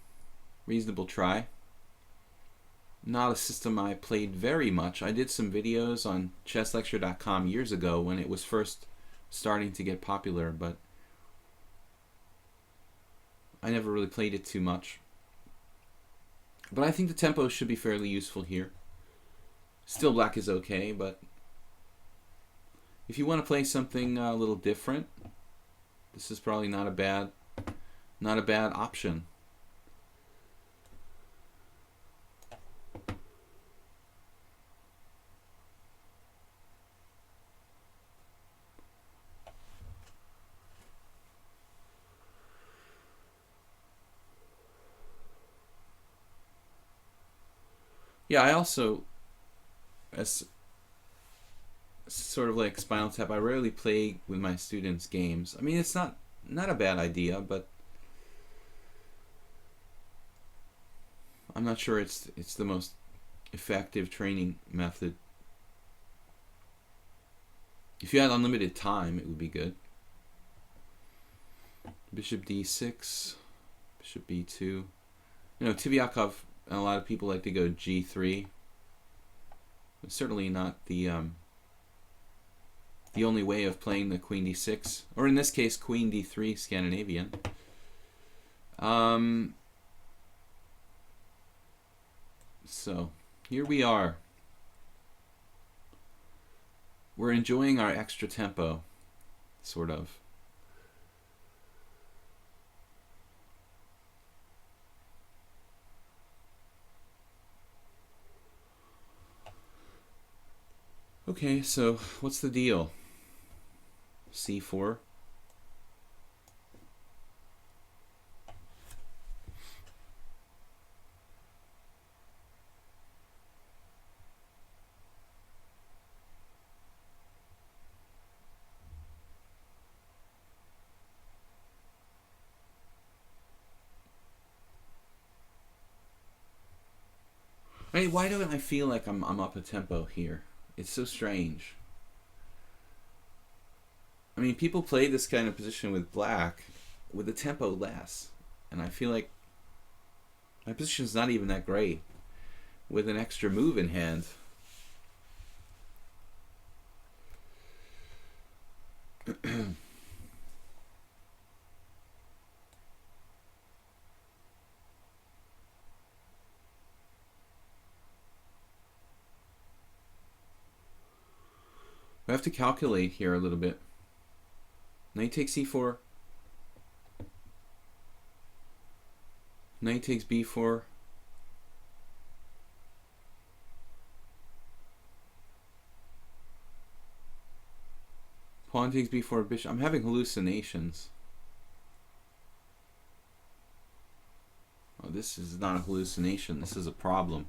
A: Reasonable try. Not a system I played very much. I did some videos on chesslecture.com years ago when it was first starting to get popular, but I never really played it too much. But I think the tempo should be fairly useful here. Still black is okay, but if you want to play something a little different, this is probably not a bad option. Yeah, I also, as sort of like Spinal Tap, I rarely play with my students games. I mean, it's not a bad idea, but I'm not sure it's the most effective training method. If you had unlimited time, it would be good. Bishop d6, bishop b2. You know, Tivyakov and a lot of people like to go g3. It's certainly not the only way of playing the queen d6, or in this case, queen d3 Scandinavian. So here we are. We're enjoying our extra tempo, sort of. Okay, so what's the deal? c4. I mean, why don't I feel like I'm up a tempo here? It's so strange. I mean, people play this kind of position with black with the tempo less, and I feel like my position's not even that great with an extra move in hand. We have to calculate here a little bit. Knight takes c4. Knight takes b4. Pawn takes b4, bishop. I'm having hallucinations. Oh, this is not a hallucination. This is a problem.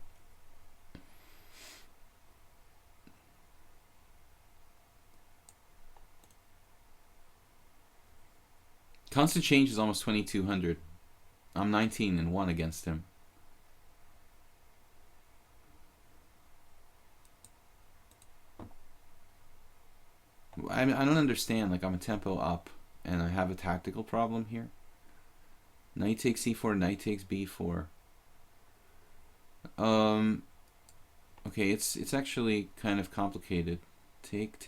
A: Constant change is almost 2,200. I'm 19-1 against him. I don't understand. Like, I'm a tempo up, and I have a tactical problem here. Knight takes c4, knight takes b4. Okay, it's actually kind of complicated. Take.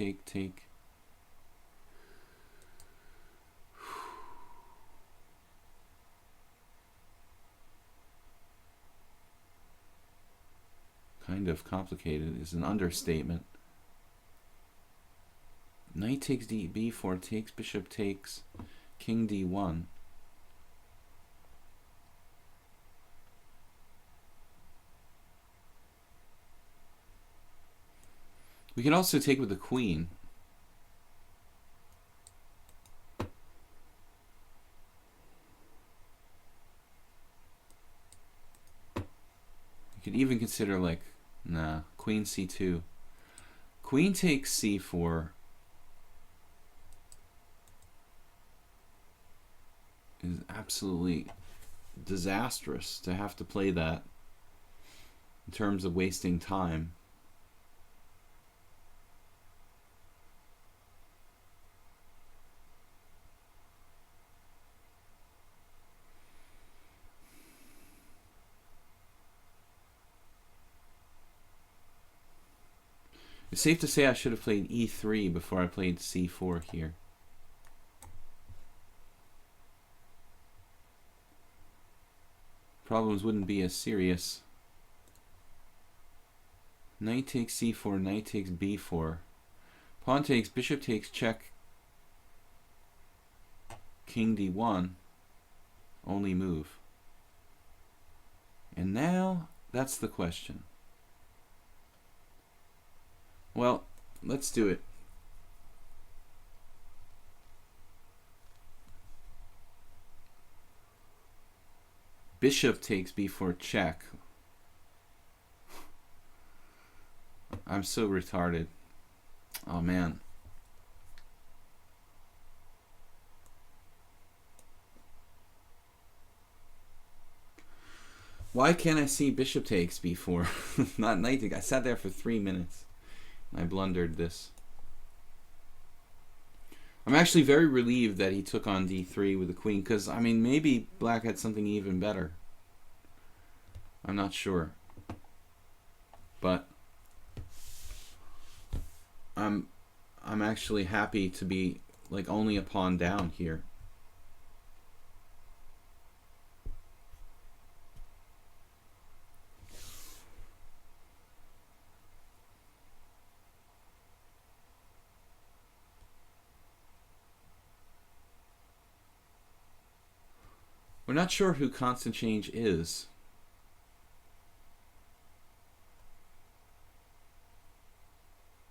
A: Kind of complicated is an understatement. Knight takes b4, takes, bishop takes, king d1. We can also take with the queen. You could even consider, like, nah, queen c2. Queen takes c4 is absolutely disastrous to have to play that in terms of wasting time. It's safe to say I should have played e3 before I played c4 here. Problems wouldn't be as serious. Knight takes c4, knight takes b4. Pawn takes, bishop takes, check, king d1. Only move. And now, that's the question. Well, let's do it. Bishop takes b4 check. I'm so retarded. Oh man. Why can't I see bishop takes b4? Not knight take. I sat there for 3 minutes. I blundered this. I'm actually very relieved that he took on d3 with the queen, because, I mean, maybe black had something even better. I'm not sure. But I'm actually happy to be, like, only a pawn down here. We're not sure who Constant Change is.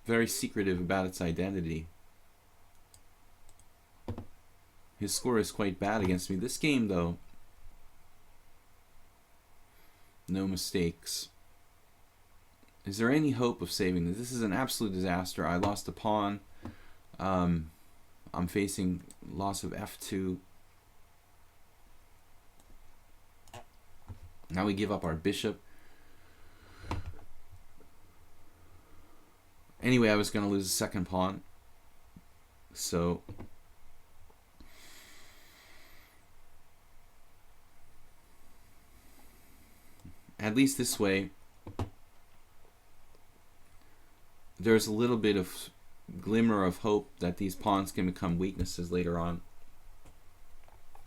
A: Very secretive about its identity. His score is quite bad against me. This game, though, no mistakes. Is there any hope of saving this? This is an absolute disaster. I lost a pawn. I'm facing loss of f2. Now we give up our bishop. Anyway, I was going to lose a second pawn. So at least this way, there's a little bit of glimmer of hope that these pawns can become weaknesses later on.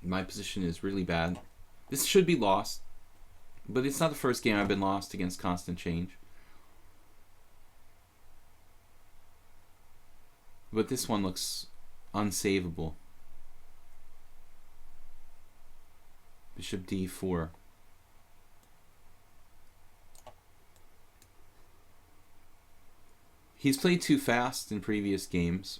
A: My position is really bad. This should be lost. But it's not the first game I've been lost against Constant Change. But this one looks unsavable. Bishop d4. He's played too fast in previous games.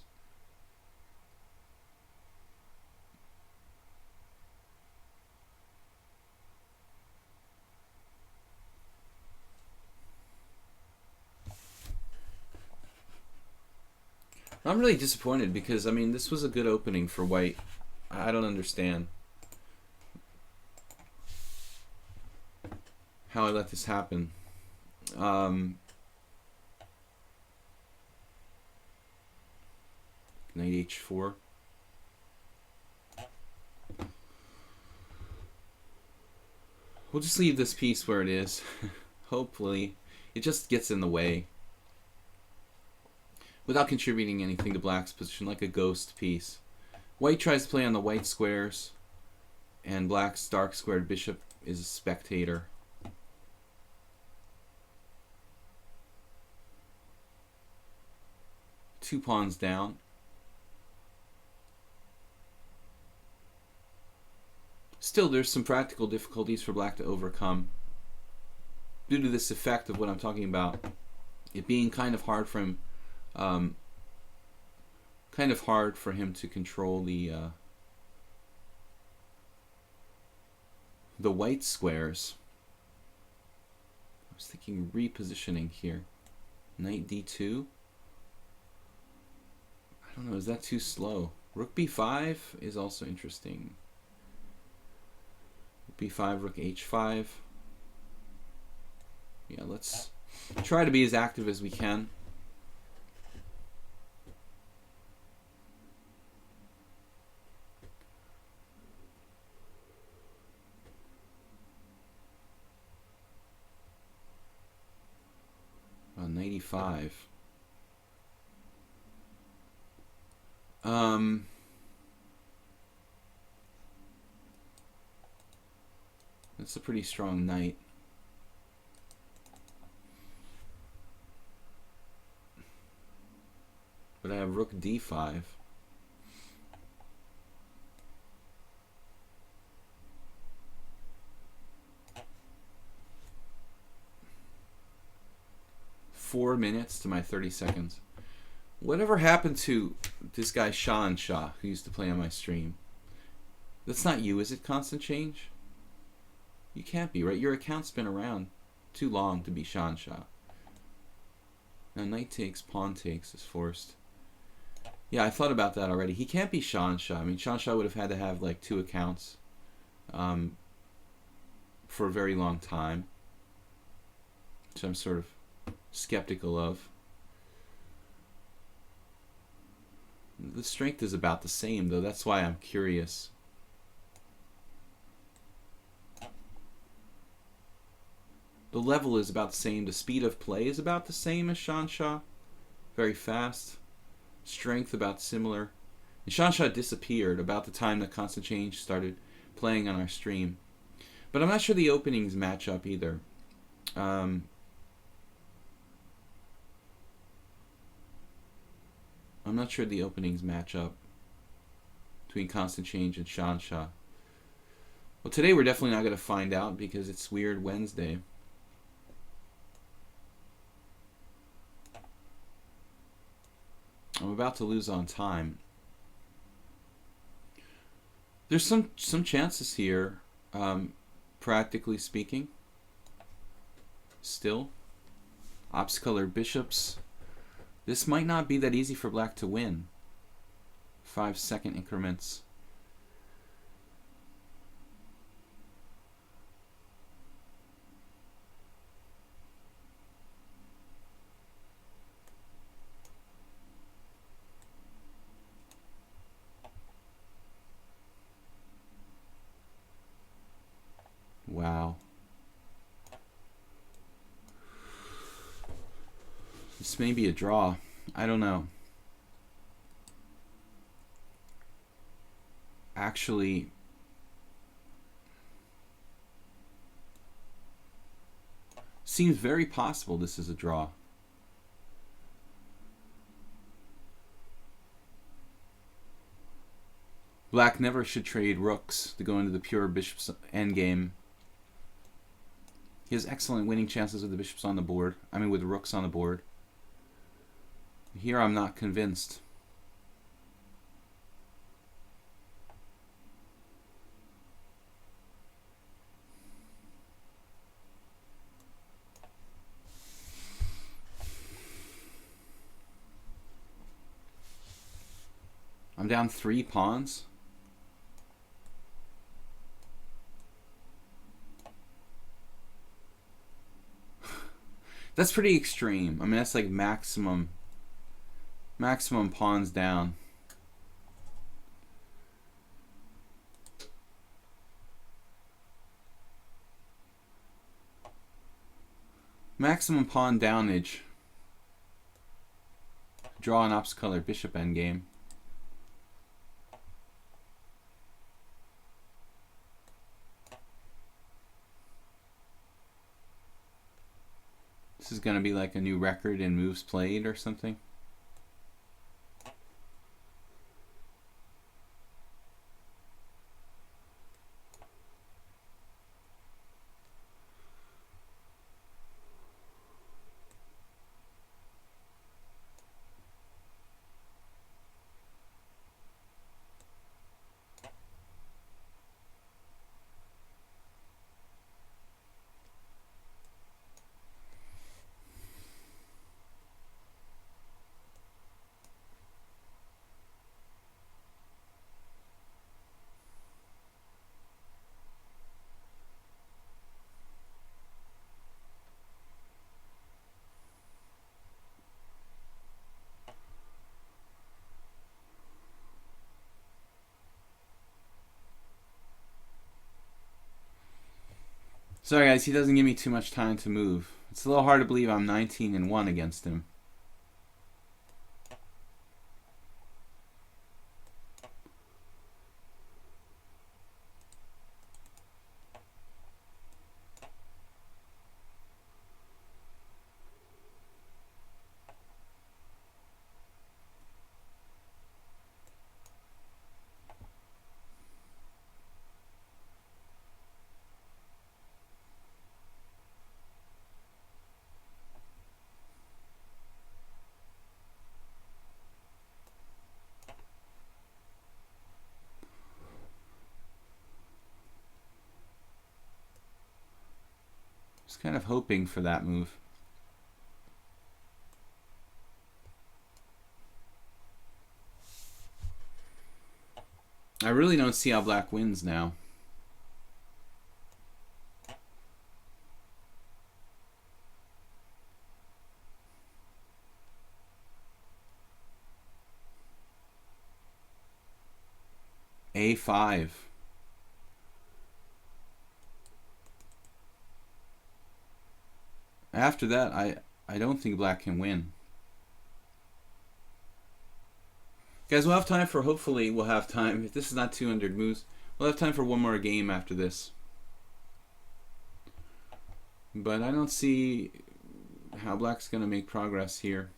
A: I'm really disappointed because, I mean, this was a good opening for white. I don't understand how I let this happen. Knight h4. We'll just leave this piece where it is. Hopefully. It just gets in the way. Without contributing anything to black's position, like a ghost piece. White tries to play on the white squares, and black's dark squared bishop is a spectator. Two pawns down. Still, there's some practical difficulties for black to overcome due to this effect of what I'm talking about. It being kind of hard for him. To control the white squares. I was thinking repositioning here. Knight d2. I don't know, is that too slow? Rook b5 is also interesting. b5, rook h5. Yeah, let's try to be as active as we can. On 95. That's a pretty strong knight. But I have rook d5. Four minutes to my 30 seconds. Whatever happened to this guy Shan Shah who used to play on my stream? That's not you, is it, Constant Change? You can't be, right? Your account's been around too long to be Shan Shah. Now knight takes, pawn takes is forced. Yeah, I thought about that already. He can't be Shan Shah. I mean, Shan Shah would have had to have like 2 accounts for a very long time, which I'm sort of skeptical of. The strength is about the same, though. That's why I'm curious. The level is about the same. The speed of play is about the same as Shan Shah. Very fast. Strength about similar. And Shan Shah disappeared about the time that Constant Change started playing on our stream. But I'm not sure the openings match up either. I'm not sure the openings match up between Constant Change and Shan Shah. Well, today we're definitely not going to find out because it's Weird Wednesday. I'm about to lose on time. There's some chances here, practically speaking. Still. Ops-colored bishops. This might not be that easy for black to win. 5-second increments. Wow. This may be a draw. I don't know. Actually, seems very possible this is a draw. Black never should trade rooks to go into the pure bishop's endgame. He has excellent winning chances with the bishops on the board. I mean, with rooks on the board. Here I'm not convinced. I'm down 3 pawns. That's pretty extreme. I mean, that's like maximum pawns down. Maximum pawn downage. Draw an ops color bishop endgame. This is going to be like a new record in moves played or something. Sorry guys, he doesn't give me too much time to move. It's a little hard to believe I'm 19-1 against him. Just kind of hoping for that move. I really don't see how black wins now. A5. After that, I don't think black can win. Guys, we'll have time for, hopefully we'll have time, if this is not 200 moves, we'll have time for one more game after this. But I don't see how black's going to make progress here.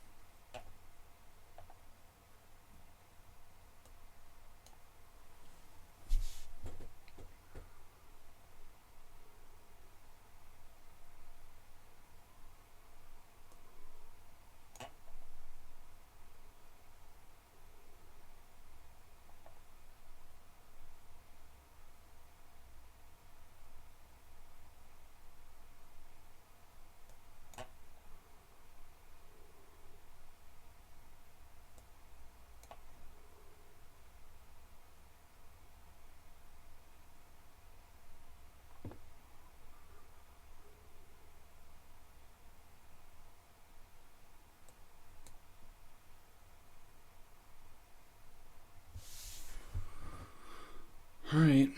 A: All right.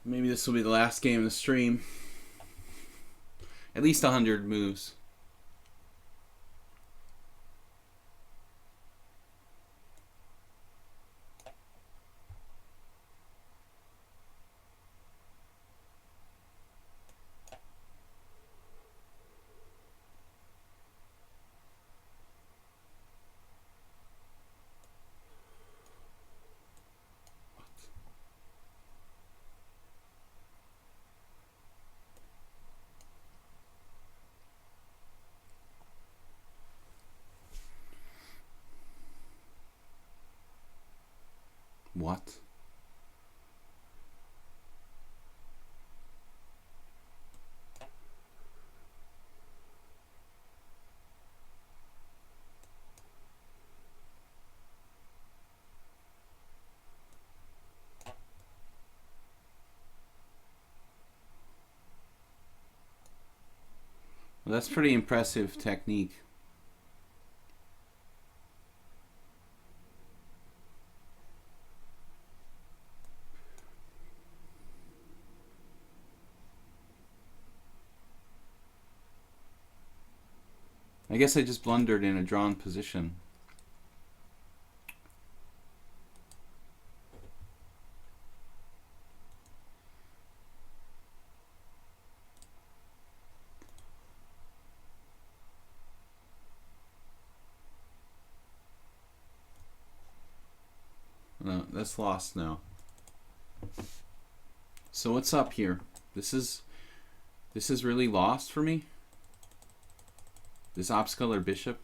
A: Maybe this will be the last game of the stream. At least 100 moves. What? Well, that's pretty impressive technique. I guess I just blundered in a drawn position. No, that's lost now. So what's up here? This is really lost for me. This Paschall bishop.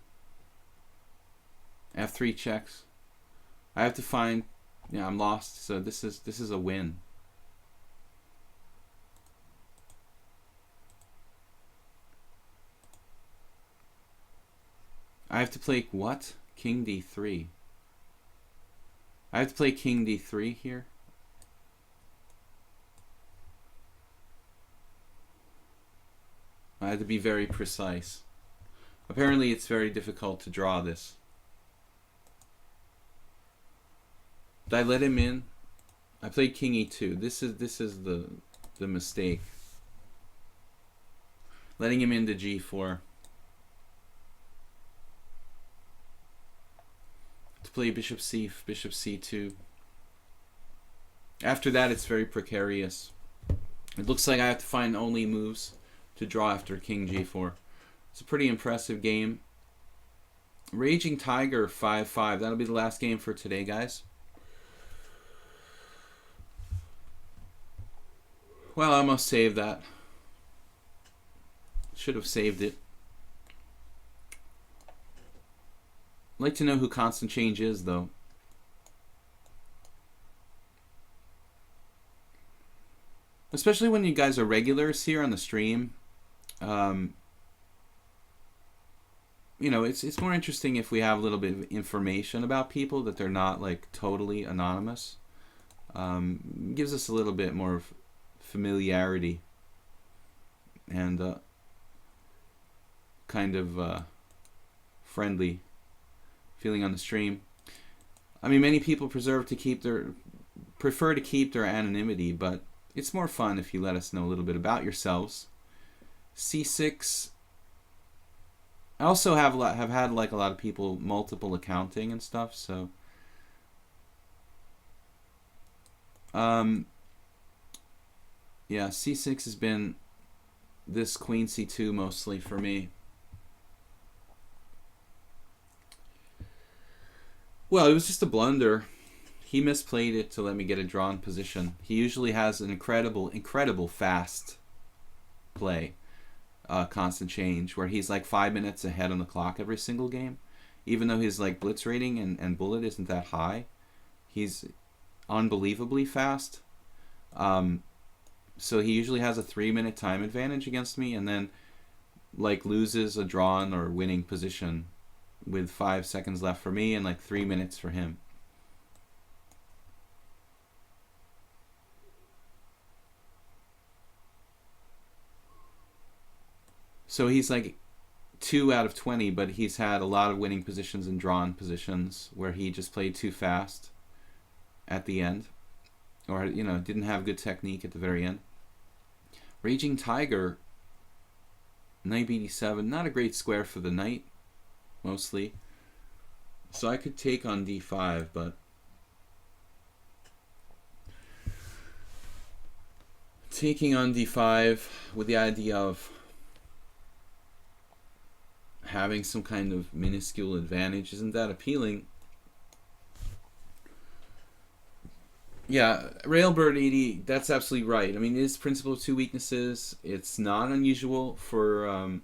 A: F3 checks. I have to find. Yeah, I'm lost. So this is a win. I have to play what? King d3. I have to play King d3 here. I had to be very precise. Apparently it's very difficult to draw this. Did I let him in? I played King e2. This is the mistake. Letting him into g4. To play bishop c2. After that it's very precarious. It looks like I have to find only moves to draw after King g4. It's a pretty impressive game. Raging Tiger 5-5. That'll be the last game for today, guys. Well, I must save that. Should have saved it. I'd like to know who Constant Change is, though. Especially when you guys are regulars here on the stream. You know, it's more interesting if we have a little bit of information about people, that they're not like totally anonymous. Gives us a little bit more familiarity and kind of friendly feeling on the stream. I mean, many people prefer to keep their anonymity, but it's more fun if you let us know a little bit about yourselves. C6. I also have had like a lot of people multiple accounting and stuff, so yeah, C6 has been this Queen C2 mostly for me. Well, it was just a blunder. He misplayed it to let me get a drawn position. He usually has an incredible fast play. Constant Change, where he's like 5 minutes ahead on the clock every single game, even though his like blitz rating and bullet isn't that high. He's unbelievably fast. So he usually has a 3-minute time advantage against me, and then like loses a drawn or winning position with 5 seconds left for me and like 3 minutes for him. So he's like 2 out of 20, but he's had a lot of winning positions and drawn positions where he just played too fast at the end, or you know, didn't have good technique at the very end. Raging Tiger, knight bd7, not a great square for the knight, mostly. So I could take on d5, but taking on d5 with the idea of having some kind of minuscule advantage isn't that appealing. Yeah, Railbird 80, that's absolutely right. I mean, it is principle of two weaknesses. It's not unusual for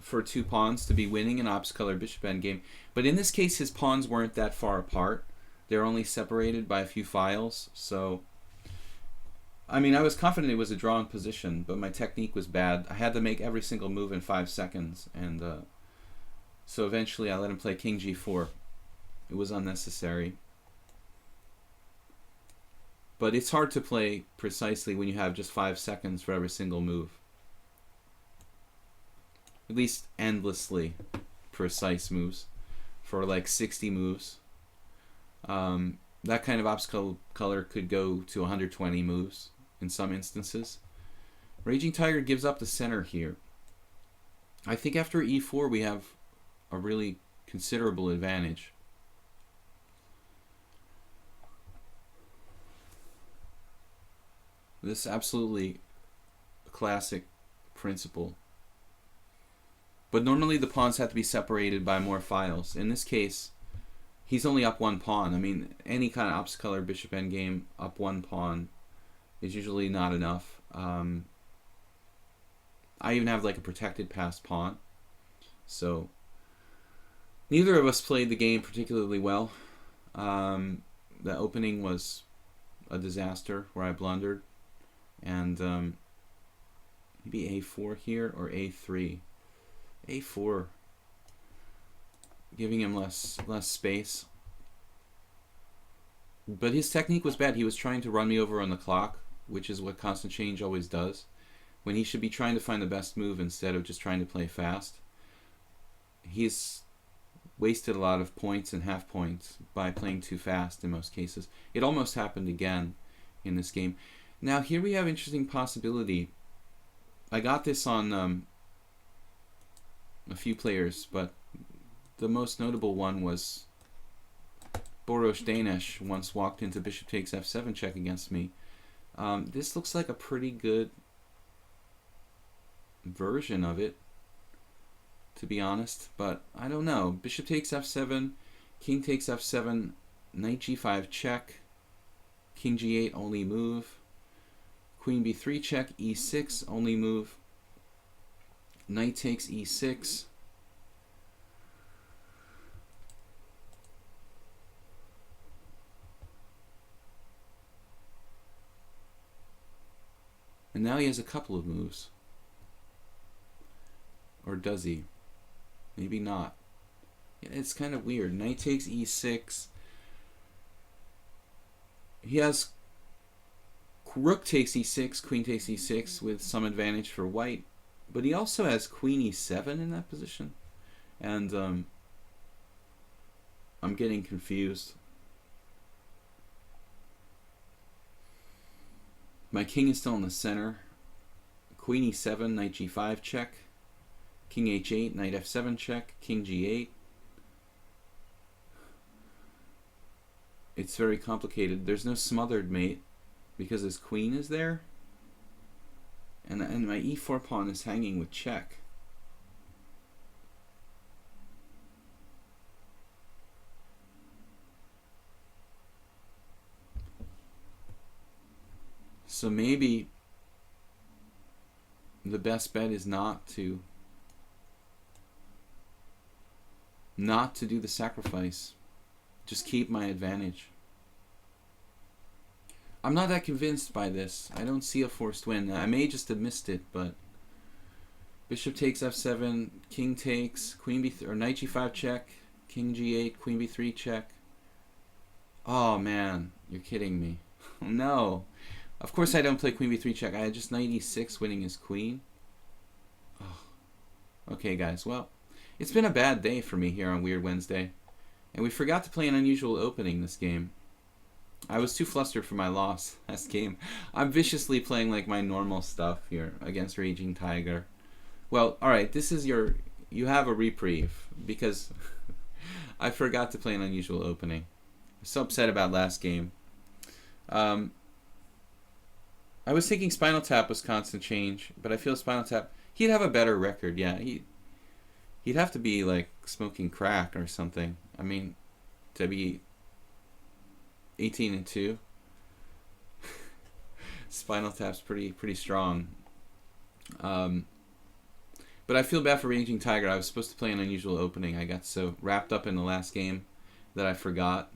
A: 2 pawns to be winning an Paschall bishop endgame, but in this case his pawns weren't that far apart. They're only separated by a few files, so I mean, I was confident it was a drawn position, but my technique was bad. I had to make every single move in 5 seconds, and so eventually I let him play King g4. It was unnecessary. But it's hard to play precisely when you have just 5 seconds for every single move. At least endlessly precise moves for like 60 moves. That kind of Paschall color could go to 120 moves in some instances. Raging Tiger gives up the center here. I think after e4 we have a really considerable advantage. This is absolutely a classic principle. But normally the pawns have to be separated by more files. In this case, he's only up one pawn. I mean, any kind of opposite color bishop endgame up one pawn is usually not enough. I even have like a protected passed pawn. So neither of us played the game particularly well. The opening was a disaster where I blundered. And maybe a4 here or a3. a4, giving him less space. But his technique was bad. He was trying to run me over on the clock, which is what constant change always does, when he should be trying to find the best move instead of just trying to play fast. He's wasted a lot of points and half points by playing too fast in most cases. It almost happened again in this game. Now here we have interesting possibility. I got this on a few players, but the most notable one was Boros Danish once walked into bishop takes f7 check against me. This looks like a pretty good version of it, to be honest, but I don't know. Bishop takes f7, king takes f7, knight g5 check, king g8 only move, queen b3 check, e6 only move, knight takes e6, and now he has a couple of moves. Or does he? Maybe not. Yeah, it's kind of weird. Knight takes e6. He has rook takes e6, queen takes e6 with some advantage for white. But he also has queen e7 in that position. And I'm getting confused. My king is still in the center. Queen e7, knight g5 check. King h8, knight f7 check. King g8. It's very complicated. There's no smothered mate because his queen is there. And my e4 pawn is hanging with check. So maybe the best bet is not to do the sacrifice. Just keep my advantage. I'm not that convinced by this. I don't see a forced win. I may just have missed it, but bishop takes f7, king takes, queen b3, or knight g5 check, king g8, queen b3 check. Oh man, you're kidding me. No. Of course I don't play queen b3 check. I had just knight e6 winning his queen. Oh. Okay guys, well, it's been a bad day for me here on Weird Wednesday. And we forgot to play an unusual opening this game. I was too flustered for my loss last game. I'm viciously playing like my normal stuff here against Raging Tiger. Well, alright, this is you have a reprieve because I forgot to play an unusual opening. I'm so upset about last game. I was thinking Spinal Tap was constant change, but I feel Spinal Tap, he'd have a better record, yeah. He'd have to be like smoking crack or something. I mean, to be 18-2. Spinal Tap's pretty strong. But I feel bad for Raging Tiger. I was supposed to play an unusual opening. I got so wrapped up in the last game that I forgot.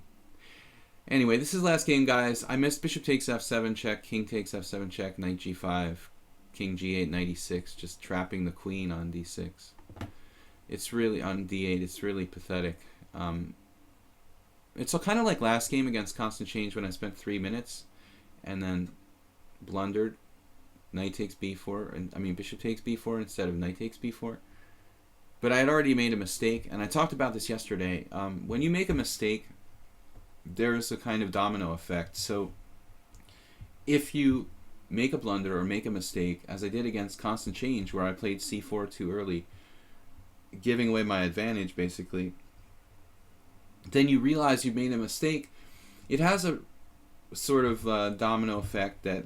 A: Anyway, this is last game, guys. I missed bishop takes f7 check, king takes f7 check, knight g5, king g8, knight e6, just trapping the queen on d6. It's really on d8. It's really pathetic. It's kind of like last game against Constant Change when I spent 3 minutes and then blundered. Knight takes b4, and I mean bishop takes b4 instead of knight takes b4. But I had already made a mistake, and I talked about this yesterday. When you make a mistake, there is a kind of domino effect. So if you make a blunder or make a mistake, as I did against Constant Change where I played c4 too early, giving away my advantage, basically. Then you realize you've made a mistake. It has a sort of domino effect that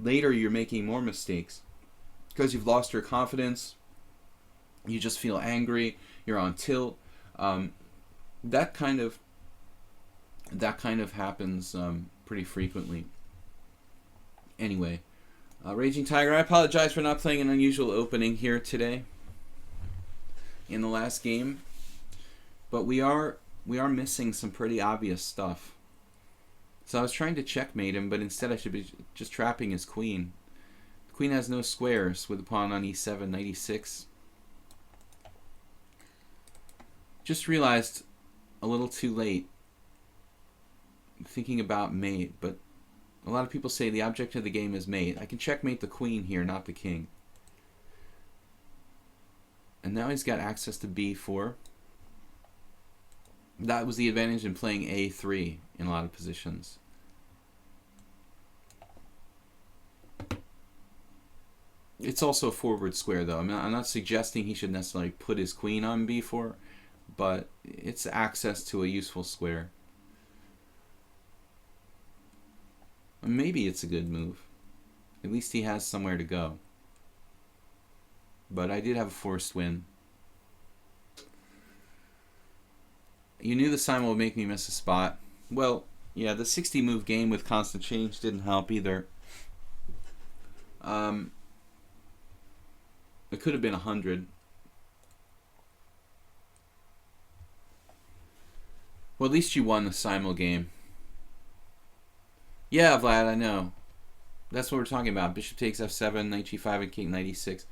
A: later you're making more mistakes because you've lost your confidence. You just feel angry. You're on tilt. That kind of happens pretty frequently. Anyway, Raging Tiger, I apologize for not playing an unusual opening here today in the last game, but we are missing some pretty obvious stuff. So I was trying to checkmate him, but instead I should be just trapping his queen. The queen has no squares with the pawn on e7, knight e6. Just realized a little too late thinking about mate, but a lot of people say the object of the game is mate. I can checkmate the queen here, not the king. And now he's got access to b4. That was the advantage in playing a3 in a lot of positions. It's also a forward square, though. I'm not suggesting he should necessarily put his queen on b4, but it's access to a useful square. Maybe it's a good move. At least he has somewhere to go. But I did have a forced win. You knew the Simon would make me miss a spot. Well, yeah, the 60 move game with constant change didn't help either. It could have been 100. Well, at least you won the Simon game. Yeah, Vlad, I know. That's what we're talking about. Bishop takes f7, knight g5, and king knight e6.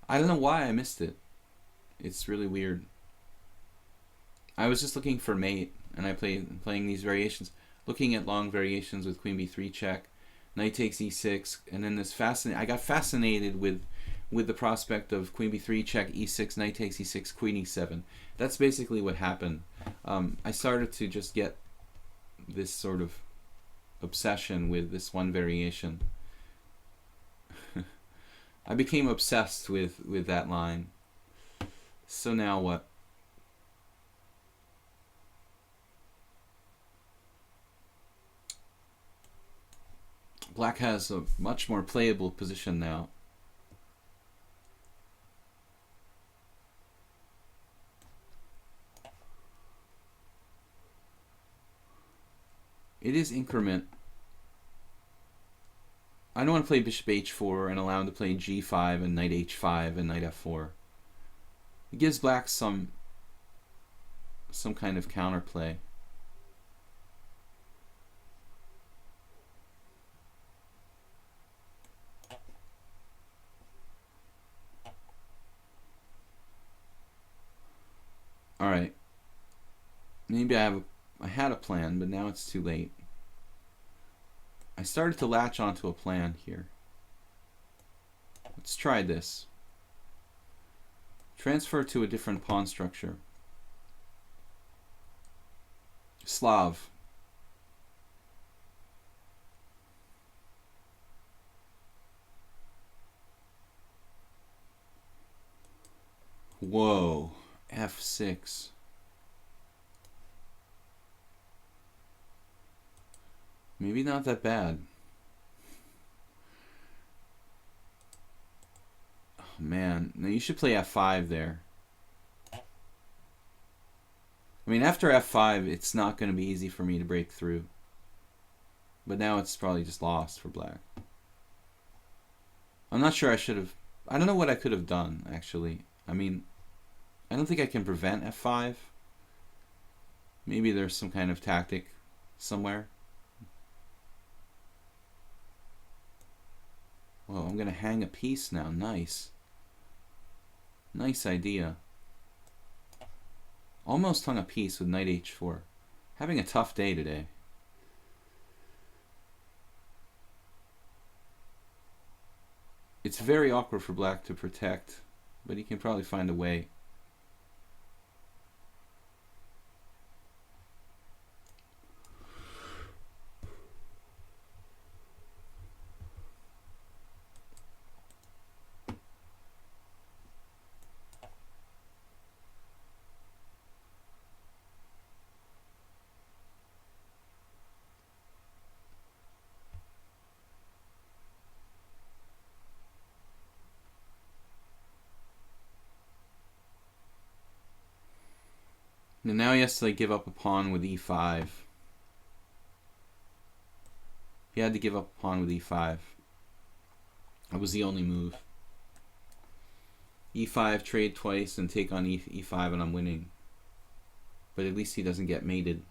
A: I don't know why I missed it. It's really weird. I was just looking for mate, and I playing these variations, looking at long variations with queen b3 check, knight takes e6, and then this I got fascinated with the prospect of queen b3 check e6, knight takes e6, queen e7. That's basically what happened. I started to just get this sort of obsession with this one variation. I became obsessed with that line. So now what? Black has a much more playable position now. It is increment. I don't want to play bishop h4 and allow him to play g5 and knight h5 and knight f4. It gives black some kind of counterplay. All right. Maybe I had a plan, but now it's too late. I started to latch onto a plan here. Let's try this. Transfer to a different pawn structure. Slav. Whoa. F6. Maybe not that bad. Oh, man. Now you should play f5 there. I mean, after f5, it's not going to be easy for me to break through. But now it's probably just lost for black. I'm not sure I should have... I don't know what I could have done, actually. I mean, I don't think I can prevent f5. Maybe there's some kind of tactic somewhere. Well, I'm going to hang a piece now. Nice. Nice idea. Almost hung a piece with knight h4. Having a tough day today. It's very awkward for black to protect, but he can probably find a way. And now he has to like give up a pawn with e5. He had to give up a pawn with e5. That was the only move. e5, trade twice, and take on e5, and I'm winning. But at least he doesn't get mated.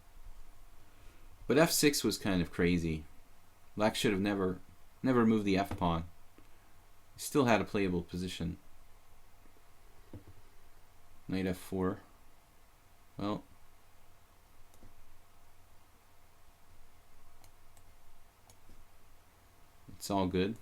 A: But f6 was kind of crazy. Black should have never moved the f pawn. He still had a playable position. Knight f4. Well, it's all good.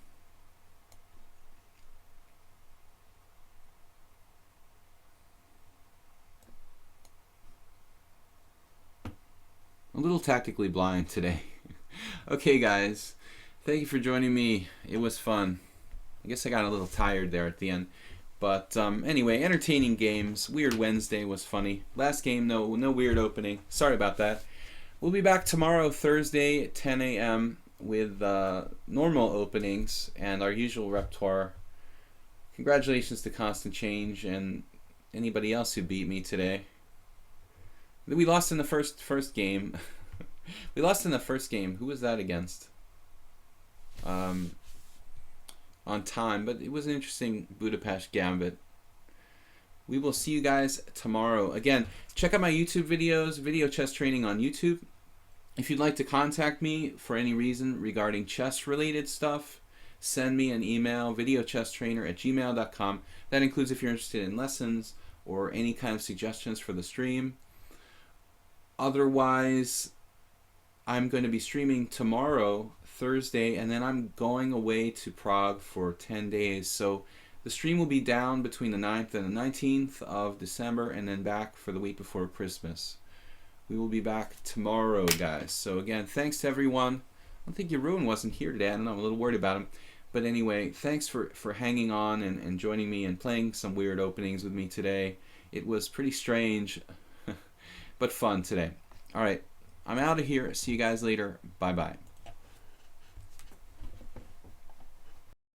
A: A little tactically blind today. Okay, guys. Thank you for joining me. It was fun. I guess I got a little tired there at the end. But anyway, entertaining games. Weird Wednesday was funny. Last game, no weird opening. Sorry about that. We'll be back tomorrow, Thursday, at 10 a.m. with normal openings and our usual repertoire. Congratulations to Constant Change and anybody else who beat me today. We lost in the first game. We lost in the first game. Who was that against? On time, but it was an interesting Budapest gambit. We will see you guys tomorrow. Again, check out my YouTube videos, video chess training on YouTube. If you'd like to contact me for any reason regarding chess related stuff, send me an email, videochesstrainer@gmail.com. That includes if you're interested in lessons or any kind of suggestions for the stream. Otherwise, I'm going to be streaming tomorrow, Thursday, and then I'm going away to Prague for 10 days. So the stream will be down between the 9th and the 19th of December, and then back for the week before Christmas. We will be back tomorrow, guys. So again, thanks to everyone. I don't think Jeroen wasn't here today. I don't know, I'm a little worried about him. But anyway, thanks for hanging on and joining me and playing some weird openings with me today. It was pretty strange, but fun today. All right, I'm out of here. See you guys later. Bye-bye.